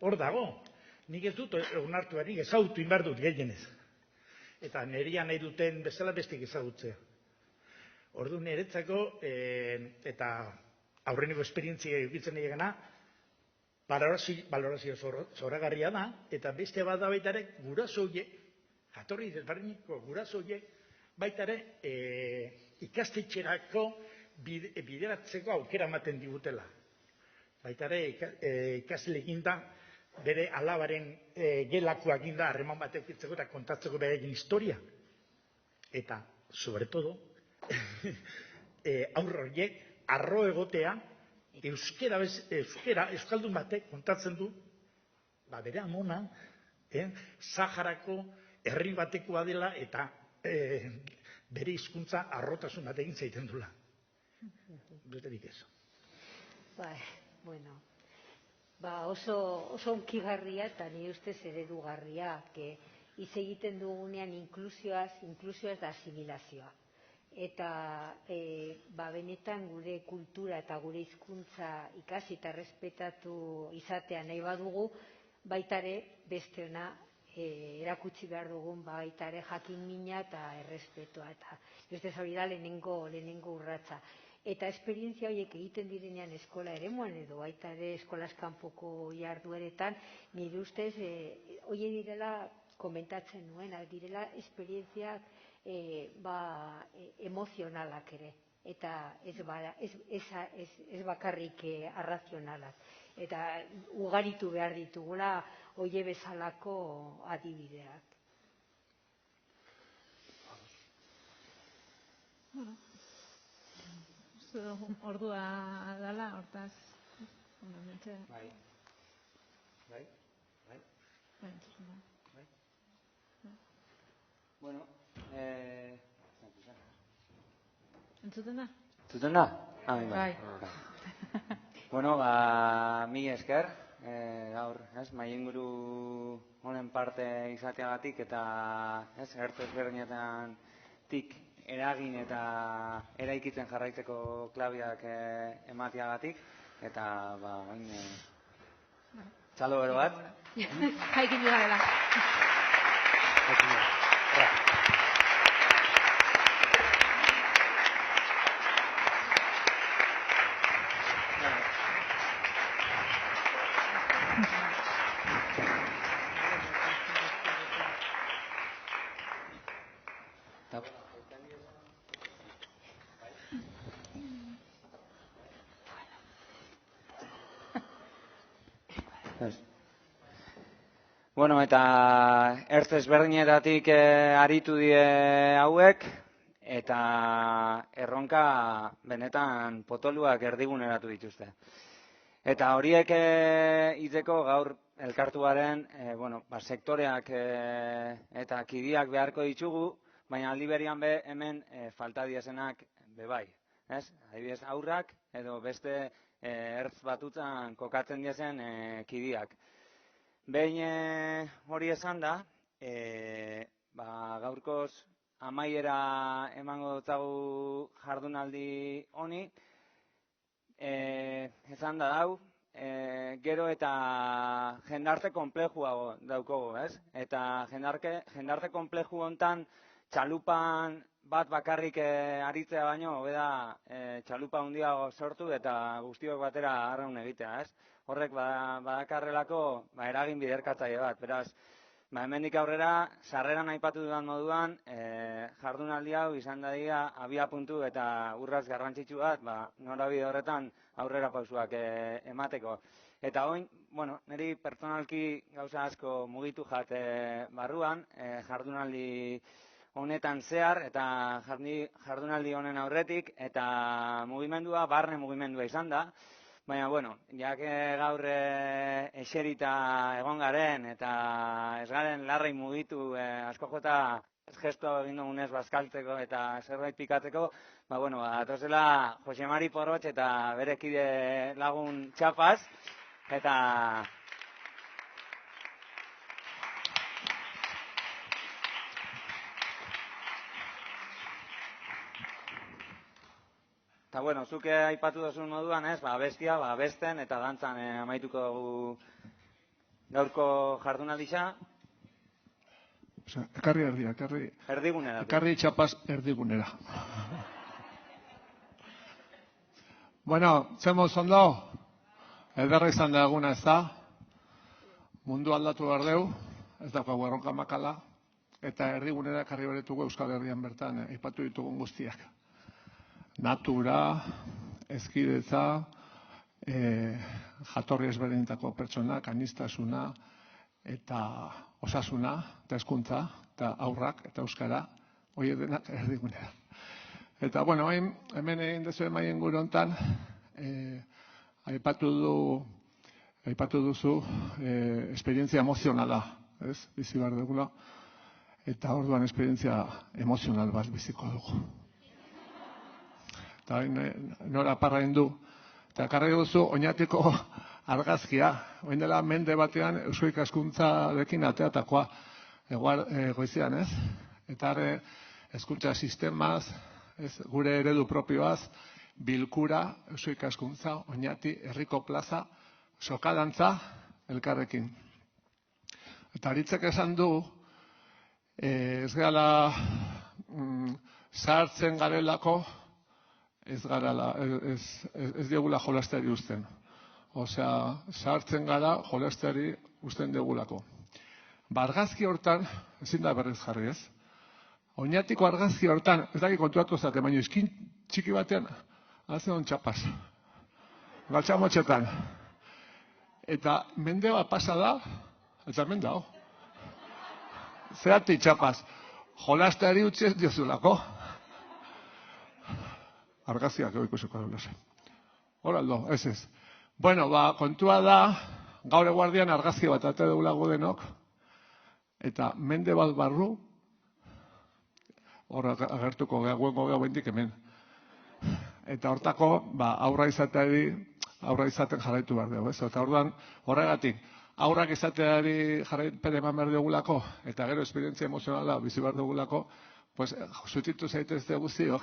Hor dago. Nik ez dut onartu behar, ezautu inbar dut gehienez. Eta neria nahi duten bezala bestik ezagutzea. Ordu niretzako, eta aurreneko esperientzia eukitzen egena, balorazio zoragarria da, eta beste bat da baita ere gurasoiek, jatorri desberdineko gurasoiek, baita ere ikastetxerako bideratzeko aukera ematen digutela. Baita ere ikasleekin da bere alabaren gelakoakin da harreman bat edukitzeko eta kontatzeko beraien historia. Eta, sobre todo, aurre horiek arro egotea euskaldun batek kontatzen du bere amona Saharako herri batekoa dela eta bere hizkuntza arrotasun batekin zaiten dula. Besterik ez. Bueno, oso hunkigarria eta nire ustez eredugarria, hitz egiten dugunean inklusioaz da asimilazioa. Eta benetan gure kultura eta gure hizkuntza ikasi eta respetatu izatea nahi badugu, baita ere besteona erakutsi behar dugun baita ere jakin-mina eta errespetua. Eta ustez hori da lehenengo urratsa. Eta esperientzia horiek egiten direnean eskola eremuan edo baita ere eskolaz kanpoko jardueretan, nire ustez horiek direla komentatzen nuena, direla esperientziak emozionalak ere, eta ez bakarrik arrazionalak. Eta ugaritu behar ditugula horiek bezalako adibideak. Ordua dela, hortaz. Bai. Bueno, entzuten da? Entzuten da? Bai. Bueno, mila esker, gaur, mahainguru honen parte izateagatik eta gertu ezberdinetatik eragin eta eraikitzen jarraitzeko klabiak emateagatik, eta txalo bero bat. Jaikin dira dela. Bueno, eta ertz ezberdinetatik aritu die hauek, eta erronka benetan potoluak erdiguneratu dituzte. Eta horiek hitzeko gaur elkartu garen, sektoreak eta kidiak beharko ditugu, baina aldi berian hemen falta diesenak bebai. Adibidez haurrak edo beste ertz batutan kokatzen diezen kidiak. Behin hori esan da, gaurkoz amaiera emango dutzagu jardunaldi honi, esan da dau, gero eta jendarte konplexua daukogu, ez? Eta jendarte konplexu hontan txalupan bat bakarrik aritzea baino, hobe da txalupa handiago sortu eta guztiok batera arraun egitea, ez? Horrek badakarrelako eragin biderkatzaile bat, beraz, hemendik aurrera, sarreran aipatu dudan moduan, jardunaldi hau izan dadila abiapuntu eta urrats garrantzitsu bat, norabide horretan aurrera pausuak emateko. Eta oin, niri pertsonalki gauza asko mugitu jat barruan, jardunaldi honetan zehar eta jardunaldi honen aurretik, eta mugimendua, barne mugimendua izan da. Baina, jak gaur eserita egon garen eta ez garen larrei mugitu asko jota gesto egin dugunez bazkaltzeko eta zerbait pikatzeko, atozela Jose Mari Porrotx eta bere kide lagun Txapaz, eta Eta, zuke aipatu duzun moduan, bestia, besten eta dantzan amaituko dugu gaurko jardunaldisa. Ekarri erdia, erdigunera. Ekarri Txapaz erdigunera. Zemuz ondo, ederra izan da eguna ez da, mundu aldatu behar deu, ez daukagu erronka makala, eta erdigunera karri beretugu Euskal Herrian bertan aipatu ditugun guztiak. Natura, hezkidetza, jatorri ezberdinetako pertsonak, aniztasuna, eta osasuna, eta hezkuntza, eta haurrak, eta euskara, horiek denak erdigunera. Eta, bueno, hemen egin dezu emaien gure hontan, aipatu duzu esperientzia emozionala, ez? Bizi behar dugula, eta orduan esperientzia emozional bat biziko dugu. Eta nora parra du, eta karri duzu oinatiko argazkia, oin dela mende batean eusko ikaskuntzarekin ateatakoa goizean, ez? Eta hezkuntza sistemaz, gure eredu propioaz, bilkura, eusko ikaskuntza, oinati, herriko plaza, sokadantza, elkarrekin. Eta aritzek esan du, ez gala zahartzen garelako, ez diogula jolasteari uzten. Osea, zahartzen gara jolasteari uzten digulako. Argazki hortan, ezin da berriz jarri, ez? Oinatiko argazki hortan, ez daki kontuatu zate, baina iskin txiki batean, hazen hon txapaz. Galtzamotxetan. Eta mende bat pasa da, eta hemen dago. Zerati txapaz. Jolasteari utzi ez diozulako. Argazkiak ikusiko dut. Horaldo, ez. Bueno, kontua da, gaur eguardian argazki bat ate dugulago denok, eta mende bat barru, hor agertuko guengo bendik hemen. Eta hortako, aurra izaten jarraitu behar dugu, ez? Eta orduan, horregatik, aurrak izateari jarraipen eman behar dugulako, eta gero esperientzia emozionala bizi behar dugulako, pues, zutitu zaitezte guztiok.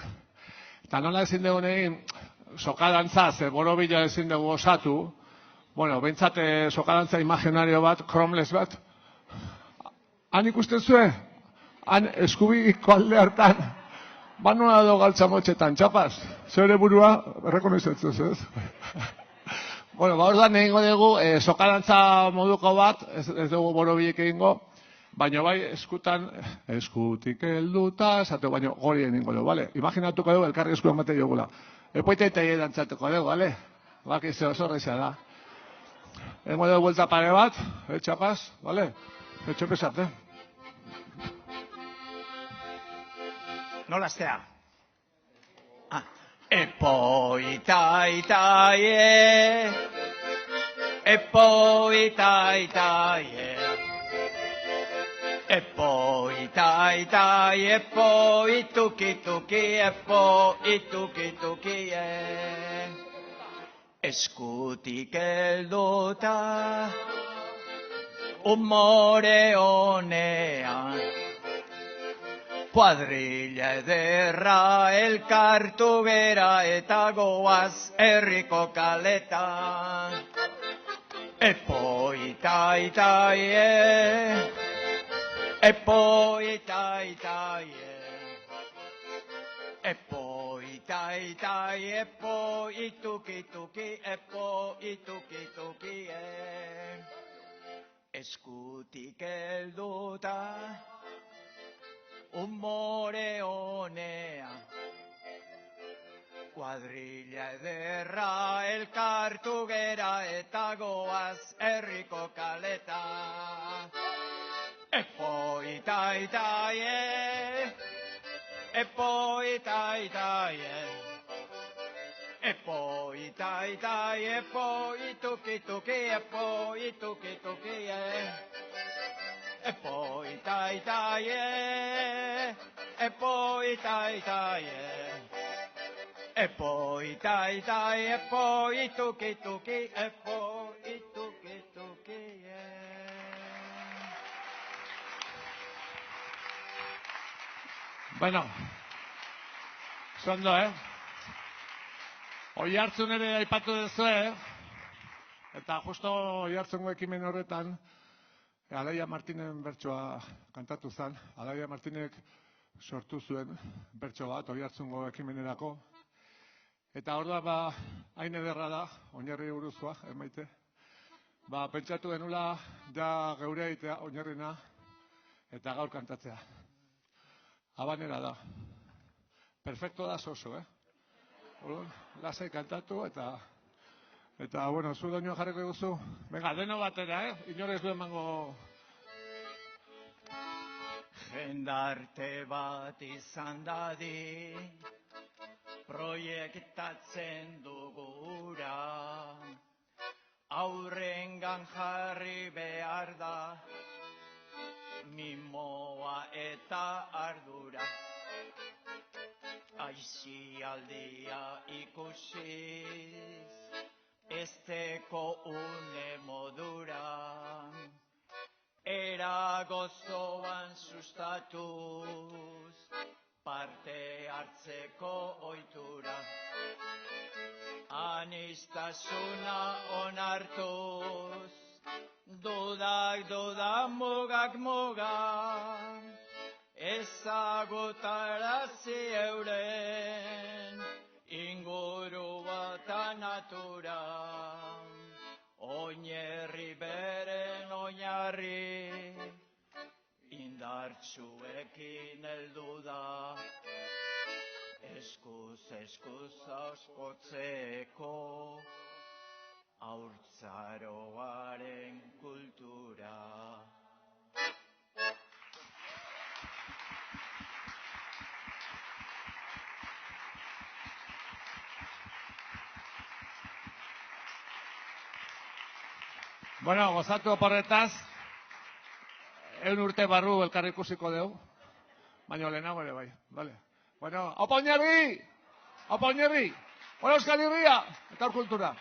Eta nola ezin dugu egin, sokadantza, borobila ezin dugu osatu, bueno, behintzate sokadantza imaginario bat, kromles bat, han ikusten zuen, han eskubiko alde hartan, banua do galtzamotxetan, txapaz, zeure burua, errekonoizetzuz, ez? Bueno, orduan egingo dugu, sokadantza moduko bat, ez dugu borobilek egingo, baina bai eskutik helduta, esatu baino gori egingo dugu, bale? Imaginatuko dugu, elkarri esku emate jogula. Epoite eta dantzatuko dugu, bale? Baki zeo zorreza da. Egingo dugu buelta pare bat, txapaz, bale? Etxopesat, Nola aztea? Epoitaitaie, epoitaitaie, epoitaitaie, epoitukituki, epoitukitukie. Eskutik helduta, umore honean, kuadrilla ederra elkartu gera eta goaz herriko kaletan. Epoitaitaie, epoitaitaie, epoitaitaie, epoitukituki, epoitukitukie. Eskutik helduta, umore honea, kuadrilla ederra elkartu gera eta goaz herriko kaleta. Epoitaitaie, epoitaitaie, epoitaitaie, epoitukituki, epoitukitukie. Epoitaitaie, epoitaitaie, epoitaitaie, epoitukituki, epoitukitukie. Bueno, zondo, Oihartzun ere aipatu duzue, eta justo Oihartzungo ekimen horretan, Alaia Martinen bertsoa kantatu zen. Alaia Martinek sortu zuen bertso bat Oihartzungo ekimenerako. Eta orduan hain ederra da, oinarri buruzkoa, Maite. Pentsatu denula, da geure egitea oinarrina, eta gaur kantatzea. Habanera da. Perfecto da soso, Lasai kantatu eta bueno, zu doinua jarriko duzu. Venga, deno batera, Inor ez du emango... Jendarte bat izan dadi, proiektatzen dugura, aurrengan jarri behar da, mimoa eta ardura. Aisialdia ikusiz, esteko une modura, era gozoan sustatuz, parte hartzeko ohitura. Anistasuna onartuz, dudak mugak muga, ezagutarazi euren ingurua eta natura. Oinarri beren oinarri, indartsuekin heldu da, eskuz ospotzeko haurtzaroaren kultura. Bueno, gozatu oporretaz, 100 urte barru elkarri ikusiko dugu, baina lehenago ere bai, vale. Bueno, aupa Oinarri! Aupa Oinarri! Hora Euskal Herria! Eta kultura!